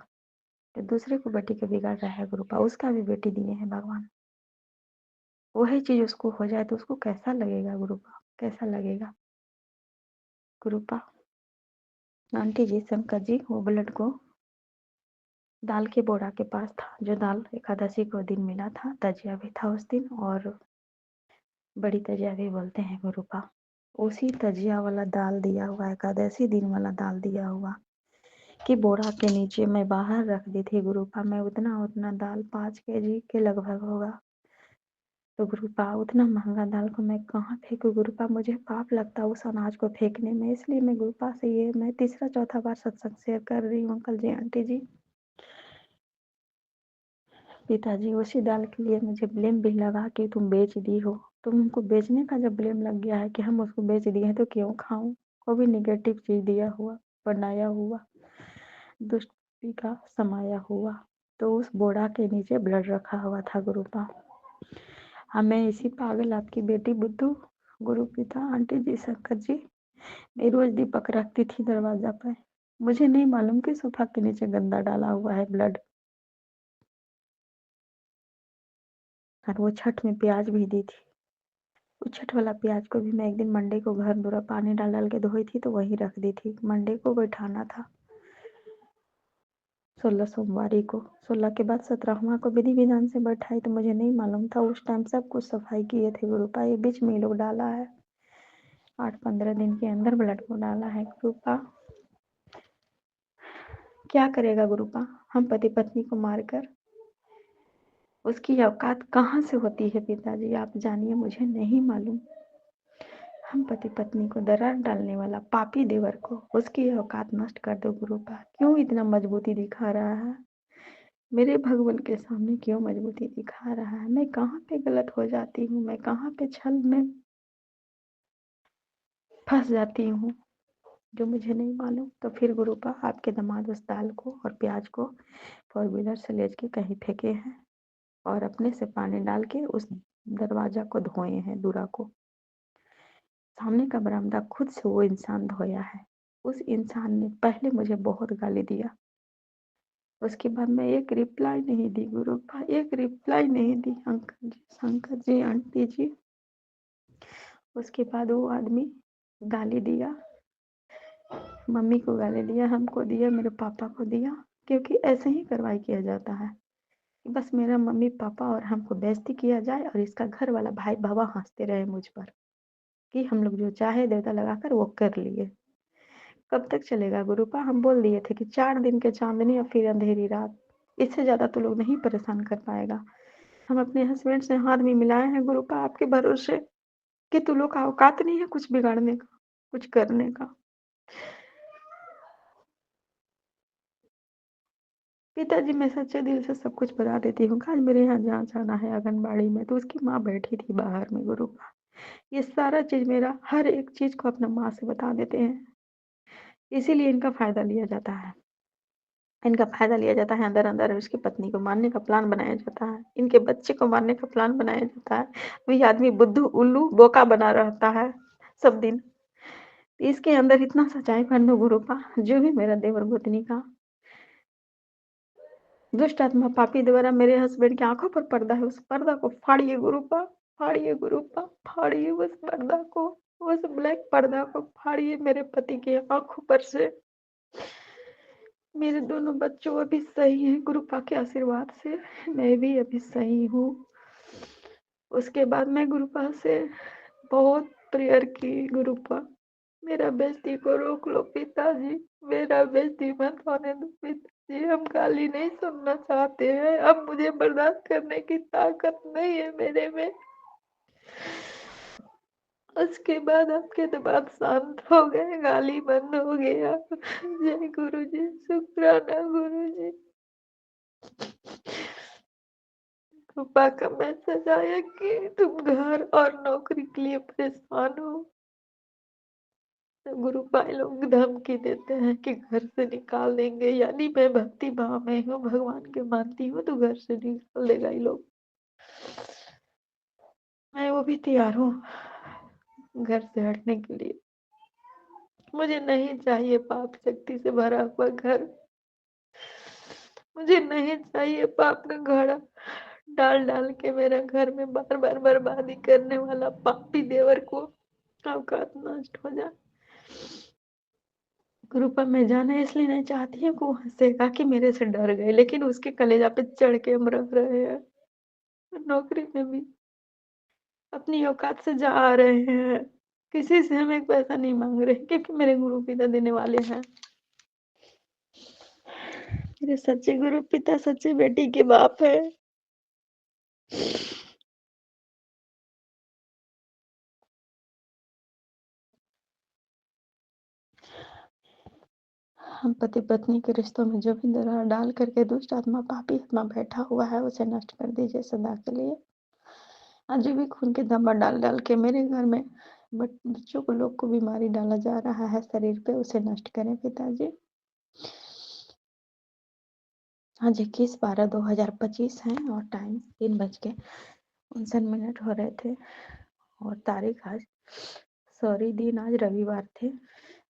तो दूसरे को बेटी के बिगाड़ रहा है गुरुपा। उसका भी बेटी दिए हैं भगवान, वही चीज़ उसको हो जाए तो उसको कैसा लगेगा गुरुपा? कैसा लगेगा? गुरुपा, आंटी जी, शंकर जी वो ब्लड को दाल के बोरा के पास था, जो दाल एकादशी को दिन मिला था, तजिया भी था उस दिन और बड़ी तजिया भी बोलते हैं गुरुपा। उसी तजिया वाला दाल दिया हुआ, एकादशी दिन वाला दाल दिया हुआ कि बोरा के नीचे मैं बाहर रख दी थी गुरुपा। मैं उतना दाल 5 केजी के लगभग होगा। तो गुरुपा उतना महंगा दाल को मैं कहाँ फेंकूँ गुरुपा? मुझे पाप लगता उस अनाज को फेंकने में। इसलिए मैं गुरुपा से ये मैं तीसरा चौथा बार सत्संग शेयर कर रही हूँ अंकल जी, आंटी जी। पिताजी उसी दाल के लिए मुझे ब्लेम भी लगा कि तुम बेच दी हो। तुमको बेचने का जब ब्लेम लग गया है कि हम उसको बेच दिए हैं तो क्यों खाऊं? वो भी निगेटिव चीज दिया हुआ, बनाया हुआ, दुष्टि का समाया हुआ। तो उस बोरा के नीचे ब्लड रखा हुआ था गुरुपा। हमें इसी पागल आपकी बेटी बुद्धू, गुरु पिता, आंटी जी, शंकर जी, मैं रोज दीपक रखती थी दरवाजा पे। मुझे नहीं मालूम कि सोफा के नीचे गंदा डाला हुआ है ब्लड। और वो छठ में प्याज भी दी थी। उस छठ वाला प्याज को भी मैं एक दिन मंडे को घर पूरा पानी डाल डाल के धोई थी तो वहीं रख दी थी। मंडे को बैठाना था, 16 सोमवारी को, 16 के बाद 17वां को विधि विधान से बैठाई। तो मुझे नहीं मालूम था उस टाइम सब कुछ सफाई किए थे गुरुपा। ये बीच में ये लोग डाला है, 8-15 दिन के अंदर ब्लड को डाला है गुरुपा। क्या करेगा गुरुपा? हम पति पत्नी को मारकर, उसकी औकात कहाँ से होती है पिताजी? आप जानिए, मुझे नहीं मालूम। हम पति पत्नी को दरार डालने वाला पापी देवर को उसकी औकात नष्ट कर दो गुरुपा। क्यों इतना मजबूती दिखा रहा है मेरे भगवान के सामने? क्यों मजबूती दिखा रहा है? मैं कहाँ पे गलत हो जाती हूँ? मैं कहाँ पे छल में फंस जाती हूँ जो मुझे नहीं मालूम? तो फिर गुरुपा आपके दामाद उस दाल को और प्याज को 4 व्हीलर से ले के कहीं फेंके हैं और अपने से पानी डाल के उस दरवाजा को धोए हैं, दूरा को। सामने का बरामदा खुद से वो इंसान धोया है। उस इंसान ने पहले मुझे बहुत गाली दिया, उसके बाद मैं एक रिप्लाई नहीं दी गुरुपा, एक रिप्लाई नहीं दी अंकल जी, शंकर जी, आंटी जी। उसके बाद वो आदमी गाली दिया, मम्मी को गाली दिया, हमको दिया, मेरे पापा को दिया। क्योंकि ऐसे ही कार्रवाई किया जाता है कि बस मेरा मम्मी पापा और हमको बेइज्जती किया जाए और इसका घर वाला भाई बाबा हंसते रहे मुझ पर कि हम लोग जो चाहे देवता लगाकर वो कर लिए। कब तक चलेगा गुरुपा? हम बोल दिए थे कि 4 दिन के चांदनी और फिर अंधेरी रात, इससे ज्यादा तो लोग नहीं परेशान कर पाएगा। हम अपने हस्बैंड से हाथ भी मिलाए हैं गुरुपा आपके भरोसे कि तू लोग का औकात नहीं है कुछ बिगाड़ने का, कुछ करने का। पिताजी, मैं सच्चे दिल से सब कुछ बता देती हूँ। आज मेरे यहाँ जहाँ जाना है आंगनबाड़ी में, तो उसकी माँ बैठी थी बाहर में गुरुपा। ये सारा चीज मेरा हर एक चीज को अपना माँ से बता देते हैं, इसीलिए इनका फायदा लिया जाता है। इनका फायदा लिया जाता है, अंदर अंदर उसकी पत्नी को मारने का प्लान बनाया जाता है, इनके बच्चे को मारने का प्लान बनाया जाता है। वही आदमी बुद्धू उल्लू बोका बना रहता है सब दिन। इसके अंदर इतना सच्चाई भर दो गुरुपा, जो भी मेरा देवर गोतनी का दुष्ट आत्मा पापी द्वारा मेरे हस्बैंड की आंखों पर पर्दा है, उस पर्दा को फाड़िए गुरुपा, फाड़िए गुरुपा, फाड़िए उस पर्दा को, उस ब्लैक पर्दा को फाड़िए मेरे पति की आंखों पर से। मेरे दोनों बच्चों अभी सही हैं गुरुपा के आशीर्वाद से, मैं भी अभी सही हूँ। उसके बाद मैं गुरुपा से बहुत प्रेयर की, गुरुपा मेरा बेइज्जती को रोक लो पिताजी, मेरा बेइज्जती मत होने दो पिताजी। हम गाली नहीं सुनना चाहते हैं, अब मुझे बर्दाश्त करने की ताकत नहीं है मेरे में। उसके बाद आपके दबाव शांत हो गए, गाली बंद हो गया। जय गुरु जी, शुक्राना गुरु जी। कृपा का मैसेज आया कि तुम घर और नौकरी के लिए परेशान हो। तो गुरु भाई लोग धमकी देते हैं कि घर से निकाल देंगे, यानी मैं भक्ति भाव में हूँ, भगवान के मानती हूँ, तो घर से निकाल देगा ये लोग। मैं वो भी तैयार हूँ घर से हटने के लिए। मुझे नहीं चाहिए पाप शक्ति से भरा हुआ घर, मुझे नहीं चाहिए पाप का घड़ा डाल डाल के मेरा घर में बार बार बर्बादी करने वाला पापी देवर को औकात नष्ट हो जाए। ग्रुप अब मैं जाना इसलिए नहीं चाहती हूँ कि वो हंसेगा कि मेरे से डर गए, लेकिन उसके कलेजा पे चढ़ के हम रह रहे हैं। नौकरी में भी अपनी औकात से जा रहे हैं, किसी से हम एक पैसा नहीं मांग रहे क्योंकि मेरे गुरु पिता देने वाले हैं। मेरे सच्चे गुरु पिता सच्चे बेटी के बाप है। हम पति पत्नी के रिश्तों में जो भी दरार डाल करके दुष्ट आत्मा पापी आत्मा बैठा हुआ है उसे नष्ट कर दीजिए सदा के लिए। आज भी खून के दमा डाल डाल के मेरे घर में बच्चों को लोग को बीमारी डाला जा रहा है शरीर पे, उसे नष्ट करें पिताजी। आज 21/12/2025 है और टाइम 3:59 हो रहे थे और तारीख आज दिन आज रविवार थे।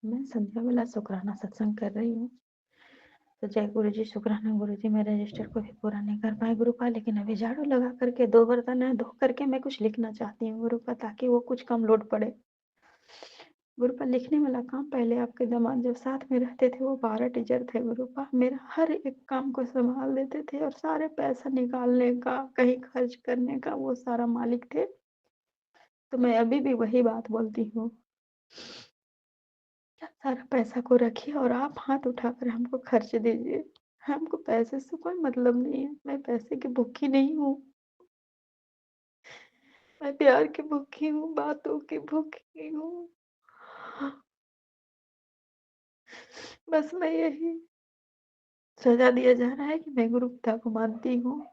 मैं संध्या बेला शुक्राना सत्संग कर रही हूँ। तो जय गुरु जी, शुक्राना गुरु जी। मैं रजिस्टर को भी पूरा नहीं कर पाए गुरुपा, लेकिन अभी झाड़ू लगा करके 2 बर्तन है धो करके मैं कुछ लिखना चाहती हूँ गुरुपा, ताकि वो कुछ कम लोड पड़े। गुरुपा लिखने वाला काम पहले आपके दामाद जब साथ में रहते थे वो 12 टीचर थे गुरुपा, मेरा हर एक काम को संभाल देते थे और सारे पैसा निकालने का कहीं खर्च करने का वो सारा मालिक थे। तो मैं अभी भी वही बात बोलती हूँ, सारा पैसा को रखिए और आप हाथ उठाकर हमको खर्च दीजिए। हमको पैसे से कोई मतलब नहीं है, मैं पैसे की भूखी नहीं हूँ, मैं प्यार की भूखी हूँ, बातों की भूखी हूँ। बस मैं यही सजा दिया जा रहा है कि मैं गुरु पिता को मानती हूँ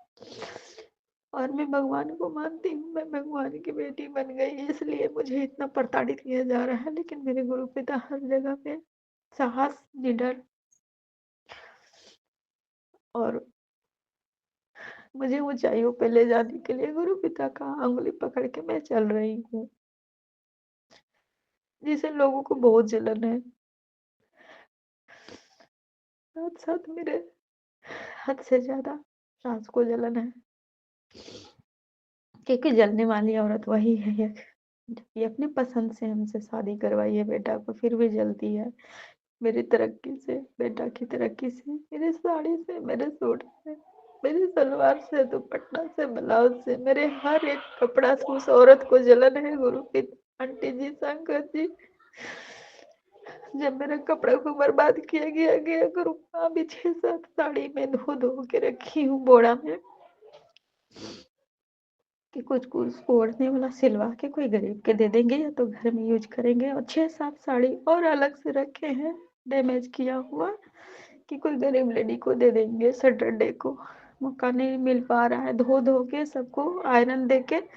और मैं भगवान को मानती हूँ, मैं भगवान की बेटी बन गई, इसलिए मुझे इतना प्रताड़ित किया जा रहा है। लेकिन मेरे गुरु पिता हर जगह पे साहस, निडर और मुझे ऊंचाइयों पे ले जाने के लिए गुरु पिता का अंगुली पकड़ के मैं चल रही हूँ, जिसे लोगों को बहुत जलन है। साथ साथ मेरे हद से ज्यादा सास को जलन है, क्योंकि जलने वाली औरत वही है ये अपने पसंद से हमसे शादी करवाई है बेटा को, फिर भी जलती है मेरी तरक्की से, बेटा की तरक्की से, मेरी साड़ी से, मेरे सूट से, मेरी सलवार से, दुपट्टा से, ब्लाउज से, मेरे हर एक कपड़ा से उस औरत को जलन है गुरु पिता, आंटी जी, शंकर जी। जब मेरे कपड़े को बर्बाद किया गया गुरु, अभी 6-7 साड़ी में धो धो के रखी हूँ बोरा में कि कुछ कुछ ओढ़ने वाला सिलवा के कोई गरीब के दे देंगे या तो घर में यूज करेंगे, और 6-7 साड़ी और अलग से रखे हैं डैमेज किया हुआ कि कोई गरीब लेडी को दे देंगे सैटरडे को। मौका नहीं मिल पा रहा है, धो धो के सबको आयरन दे के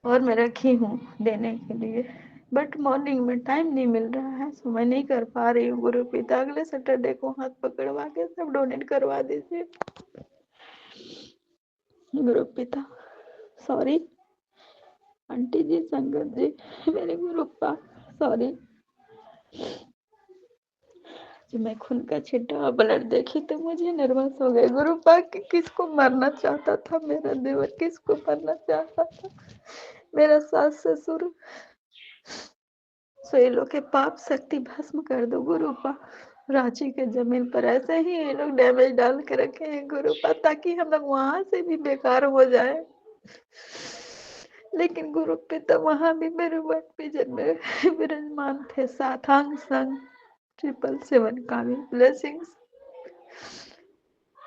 और मैं रखी हूँ देने के लिए, बट मॉर्निंग में टाइम नहीं मिल रहा है, सो मैं नहीं कर पा रही हूँ गुरु पिता। अगले सैटरडे को हाथ पकड़वा के सब डोनेट करवा दीजिए गुरु पिता। सॉरी आंटी जी, संगत जी, मेरे गुरुपा, सॉरी। जब मैं खून का छिट्टा ब्लड देखी तो मुझे नर्वस हो गए गुरुपा कि किसको मारना चाहता था मेरा देवर, किसको मारना चाहता था मेरा सास ससुर। सो ये लोग के पाप शक्ति भस्म कर दो गुरुपा। रांची के जमीन पर ऐसे ही ये लोग डैमेज डाल के रखे हैं गुरुपा, ताकि हम लोग वहां से भी बेकार हो जाए। लेकिन गुरु पिता वहां भी मेरे वन विजन में विराजमान थे, साथांग संग 777 का भी ब्लेसिंग्स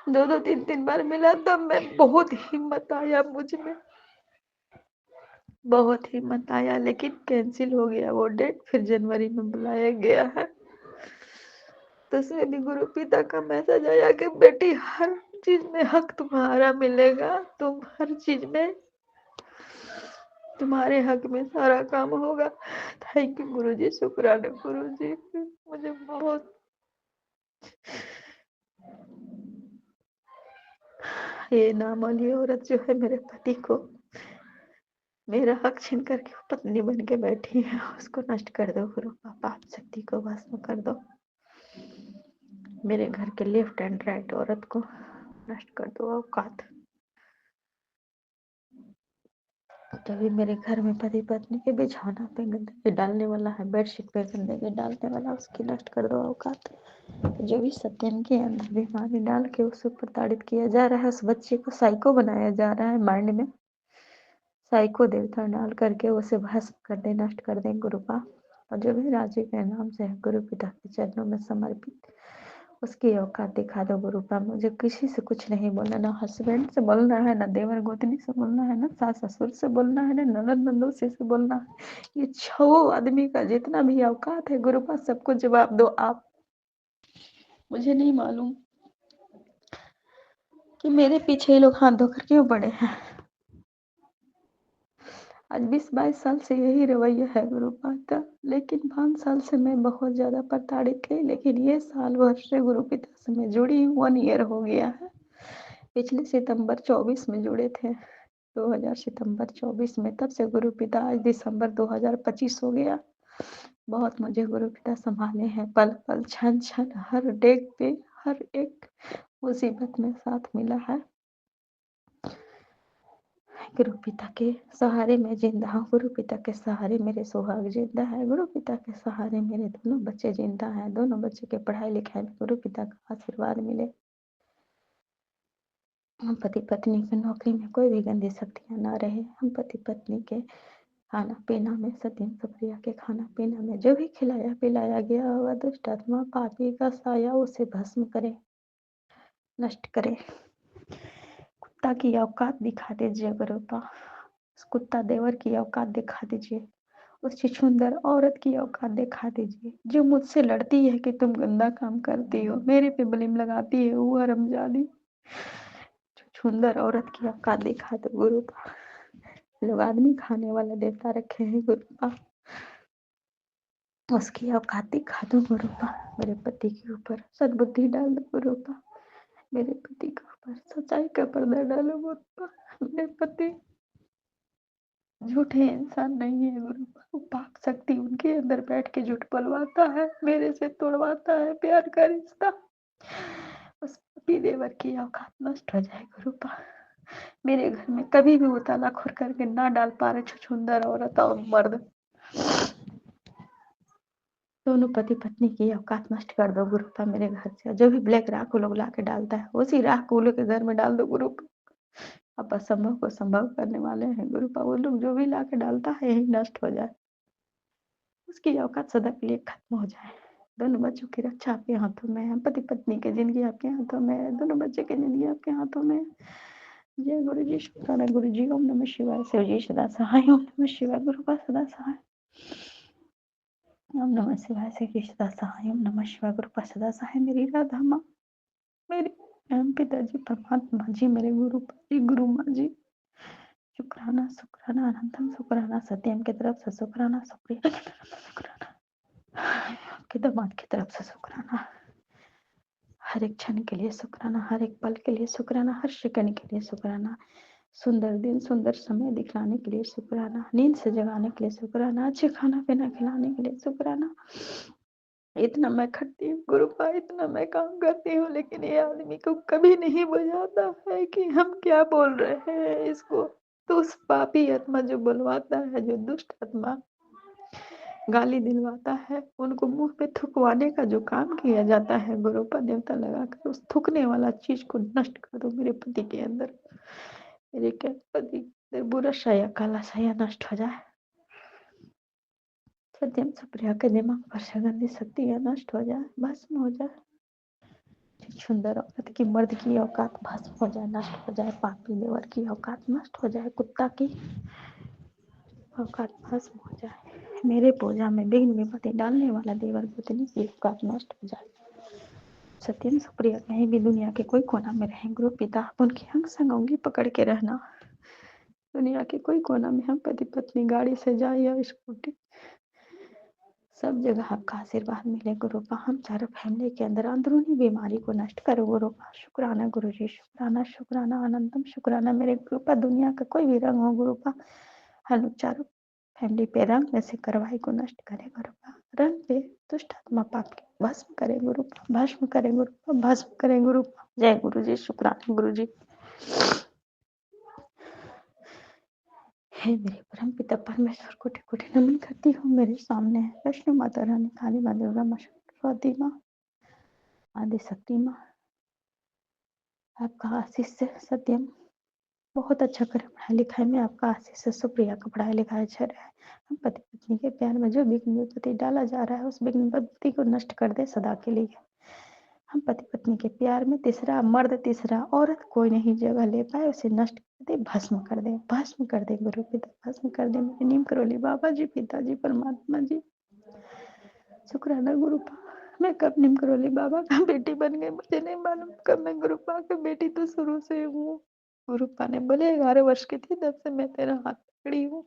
2-2 3-3 बार मिला। तब मैं बहुत हिम्मत आया मुझ में, बहुत हिम्मत आया, लेकिन कैंसिल हो गया वो डेट, फिर जनवरी में बुलाया गया है। तो उसमें भी गुरु पिता का मैसेज आया कि बेटी हर चीज में हक तुम्हारा मिलेगा, तुम हर चीज में तुम्हारे हक में सारा काम होगा। थैंक यू गुरु जी, शुक्राना गुरु जी। मुझे बहुत ये नामौली औरत जो है मेरे पति को मेरा हक छीन करके पत्नी बन के बैठी है, उसको नष्ट कर दो गुरु, पाप शक्ति को भस्म कर दो। मेरे घर के लेफ्ट एंड राइट औरत को नष्ट कर दो औकात। जब भी मेरे घर में पति पत्नी के बिछौना पे गंदगी डालने वाला है, बेडशीट पे गंदगी डालने वाला, उसकी नष्ट कर दो औकात। जो भी सत्यम के अंदर बीमारी डाल के उसे प्रताड़ित किया जा रहा है, उस बच्चे को साइको बनाया जा रहा है, माइंड में साइको देवता डाल करके उसे भस्म कर दे, नष्ट कर दे गुरुपा। और जो भी राजी के नाम से है गुरु पिता के चरणों में समर्पित, उसकी औकात दिखा दो गुरुपा। मुझे किसी से कुछ नहीं बोलना, ना हस्बैंड से बोलना है, ना देवर गोतनी से बोलना है, ना सास ससुर से बोलना है, ना ननद नंदोसी से बोलना है। ये 6 आदमी का जितना भी औकात है गुरुपा, सबको जवाब दो आप। मुझे नहीं मालूम कि मेरे पीछे ये लोग हाथ धोकर क्यों पड़े हैं। आज 20-22 साल से यही रवैया है गुरुपा का, लेकिन 5 साल से मैं बहुत ज़्यादा प्रताड़ित थी, लेकिन ये साल भर से गुरु पिता से मैं जुड़ी हूँ, 1 ईयर हो गया है। पिछले सितंबर 24 में जुड़े थे, 2000 सितंबर 24 में, तब से गुरु पिता आज दिसंबर 2025 हो गया। बहुत मुझे गुरु पिता संभाले हैं, पल पल क्षण क्षण, हर डेग पे, हर एक मुसीबत में साथ मिला है। गुरु पिता के सहारे मैं जिंदा हूँ, गुरु पिता के सहारे मेरे सुहाग जिंदा है, गुरु पिता के सहारे मेरे दोनों बच्चे जिंदा हैं, दोनों बच्चे के पढ़ाई लिखाई में गुरु पिता का आशीर्वाद मिले। हम पति पत्नी की नौकरी में कोई भी गंदी शक्तियाँ ना रहे। हम पति पत्नी के खाना पीना में, सत्यम सुप्रिया के खाना पीना में जो भी खिलाया पिलाया गया होगा, दुष्ट आत्मा पापी का साया उसे भस्म करे, नष्ट करे। कुत्ता की औकात दिखा दीजिए गुरुपा, उस कुत्ता देवर की औकात दिखा दीजिए, उस छुछुंदर औरत की औकात दिखा दीजिए जो मुझसे लड़ती है कि तुम गंदा काम करती हो, मेरे पे ब्लेम लगाती है, वो हरामजादी छुछुंदर औरत की औकात दिखा दो गुरुपा। लोग आदमी खाने वाला देवता रखे हैं गुरुपा, उसकी औकात दिखा दो गुरुपा। मेरे पति के ऊपर सद्बुद्धि डाल दो गुरुपा, मेरे पति के ऊपर सच्चाई का पर्दा डालो गुरुपा। मेरे पति झूठे इंसान नहीं है गुरुपा, वो पाक शक्ति उनके अंदर बैठ के झूठ बोलवाता है, मेरे से तोड़वाता है प्यार का रिश्ता। उस पति देवर की औकात नष्ट हो जाए गुरुपा। मेरे घर में कभी भी वो ताला खोल करके ना डाल पा रहे छुछुंदर औरत और मर्द, दोनों पति पत्नी की औकात नष्ट कर दो गुरुपा मेरे घर से। जो भी ब्लैक राख को लोग ला के डालता है, उसी राख को लोग के घर में डाल दो गुरुपा। अब असंभव को संभव करने वाले हैं गुरुपा, वो लोग जो भी ला के डालता है यही नष्ट हो जाए, उसकी औकात सदा के लिए खत्म हो जाए। दोनों बच्चों की रक्षा आपके हाथों में है, पति पत्नी की जिंदगी आपके हाथों में है, दोनों बच्चे की जिंदगी आपके हाथों में है। जय गुरु जी, शुक्राना गुरु जी। ओम नमः शिवाय। शिव जी सदा सहाय। ओम नमः शिवाय। गुरुपा सदा सहाय। ओम नमः शिवाय। शिव जी सदा सहाय। ओम नमः शिवाय। गुरुपा सदा सहाय। मेरी राधा माँ, मेरे परम पिताजी परमात्मा जी, मेरे गुरुपा जी, गुरु माँ जी, शुक्राना शुक्राना अनंतम शुक्राना, सत्यम की तरफ से शुक्राना, सुप्रिया की तरफ से शुक्राना, आपके दामाद की तरफ से शुक्राना, हर एक क्षण के लिए शुक्राना, हर एक पल के लिए शुक्राना, हर सेकंड के लिए शुक्राना, सुंदर दिन सुंदर समय दिखलाने के लिए शुक्राना, नींद से जगाने के लिए शुक्राना, अच्छे खाना पीना खिलाने के लिए शुक्राना। इतना मैं खटती हूँ गुरुपा, इतना मैं काम करती हूँ, लेकिन ये आदमी को कभी नहीं बुझाता है कि हम क्या बोल रहे हैं इसको। तो उस पापी आत्मा जो बुलवाता है, जो दुष्ट आत्मा गाली दिलवाता है, उनको मुंह पे थुकवाने का जो काम किया जाता है गुरुपा, देवता लगाकर उस थुकने वाला चीज को नष्ट कर दो मेरे पति के अंदर। मेरे क्या पति बुरा साया, काला साया नष्ट हो जाए। सत्यम सुप्रिया के दिमाग पर से गंदी शक्तियाँ नष्ट हो जाए, भस्म हो जाए। सुंदर औरत की, मर्द की औकात भस्म हो जाए, नष्ट हो जाए। पापी देवर की औकात नष्ट हो जाए, कुत्ता की औकात भस्म हो जाए। मेरे पूजा में विघ्न विपत्ति डालने वाला देवर गोतनी की औकात नष्ट हो जाए। सत्यम सुप्रिया कहीं भी दुनिया के कोई कोना में रहे गुरु पिता, आप उनकी अंग संग उंगली पकड़ के रहना। दुनिया के कोई कोना में हम पति पत्नी गाड़ी से जाए या स्कूटी, सब जगह आपका आशीर्वाद मिले गुरुपा। हम चारों फैमिली के अंदर अंदरूनी बीमारी को नष्ट करो गुरुपा। शुक्राना गुरु जी, शुक्राना शुक्राना अनंतम शुक्राना मेरे गुरुपा। दुनिया का कोई भी रंग हो गुरुपा, हम चारों फैमिली पे रंग में से करवाई को नष्ट करे गुरुपा। रंग पे दुष्ट आत्मा पाप के भस्म करे गुरुपा, भस्म करे गुरुपा, भस्म करे गुरुपा। जय गुरु जी, शुक्राना गुरु जी। हे मेरे परम पिता परमेश्वर कोटि कोटि नमन करती हूँ। मेरे सामने है वैष्णो माता रानी, काली माँ, दुर्गा माँ, सरस्वती माँ, आदि शक्ति माँ, आपका आशीष से सत्यम बहुत अच्छा करे पढ़ाई लिखाई में, आपका आशीष से सुप्रिया का पढ़ाई लिखाई अच्छा रहे। हम पति पत्नी के प्यार में जो विघ्न विपत्ति डाला जा रहा है उस विघ्न विपत्ति को नष्ट कर दे सदा के लिए। हम पति पत्नी के प्यार में तीसरा मर्द तीसरा औरत कोई नहीं जगह ले पाए, उसे नष्ट कर दे, भस्म कर दे, भस्म कर दे गुरु पिता, भस्म कर दे मेरे नीम करोली बाबा जी, पिताजी, परमात्मा जी। शुक्राना गुरुपा, मैं कब नीम करोली बाबा का बेटी बन गई मुझे नहीं मालूम, कब मैं गुरुपा की बेटी तो शुरू से हूँ। गुरुपा ने बोले 11 वर्ष की थी तब से मैं तेरा हाथ पकड़ी हूँ।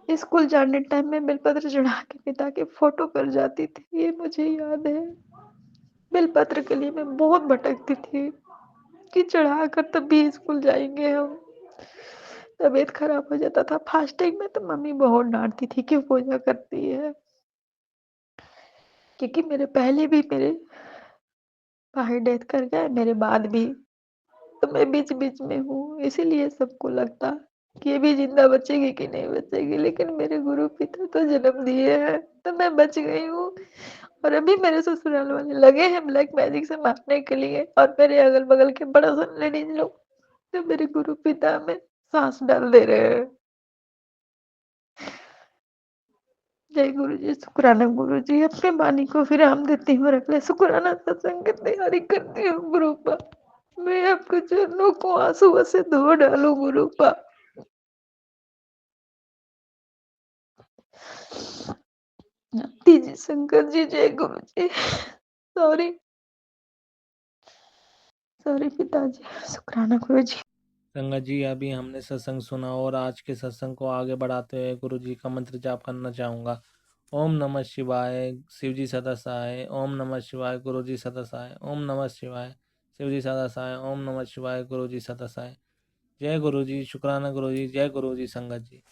स्कूल जाने टाइम में बेलपत्र चढ़ा के पिता के फोटो पर जाती थी, ये मुझे याद है। बेलपत्र के लिए मैं बहुत भटकती थी कि चढ़ा कर तब भी स्कूल जाएंगे हम। तबीयत खराब हो जाता था फास्टिंग में तो मम्मी बहुत डांटती थी क्यों पूजा करती है, क्योंकि मेरे पहले भी मेरे भाई डेथ कर गए, मेरे बाद भी, तो मैं बीच बीच में हूँ, इसीलिए सबको लगता कि ये भी जिंदा बचेगी कि नहीं बचेगी, लेकिन मेरे गुरु पिता तो जन्म दिए हैं तो मैं बच गई हूँ। और अभी मेरे ससुराल वाले लगे हैं ब्लैक मैजिक से मारने के लिए, और मेरे अगल बगल के बड़ा सन लेडीज लोग तो मेरे गुरु पिता में सांस डाल दे रहे हैं। जय गुरु जी, शुक्राना गुरु जी, अपने वाणी को विराम देती हूँ और अगले शुक्राना सत्संग की तैयारी करती हूँ गुरु पा। मैं आपके चरणों को आंसुओं से धो डालू गुरु पा। जी शंकर जी, जय गुरु जी। सॉरी सॉरी पिताजी, शुक्राना गुरु जी। संगत जी, अभी हमने सत्संग सुना और आज के सत्संग को आगे बढ़ाते हुए गुरु जी का मंत्र जाप करना चाहूँगा। ओम नमः शिवाय, शिव जी सदा सहाय। ओम नमः शिवाय, गुरु जी सदा सहाय। ओम नमः शिवाय, शिव जी सदा सहाय। ओम नमः शिवाय, गुरु जी सदा सहाय। जय गुरु जी, शुक्राना गुरु जी, जय गुरु जी संगत जी।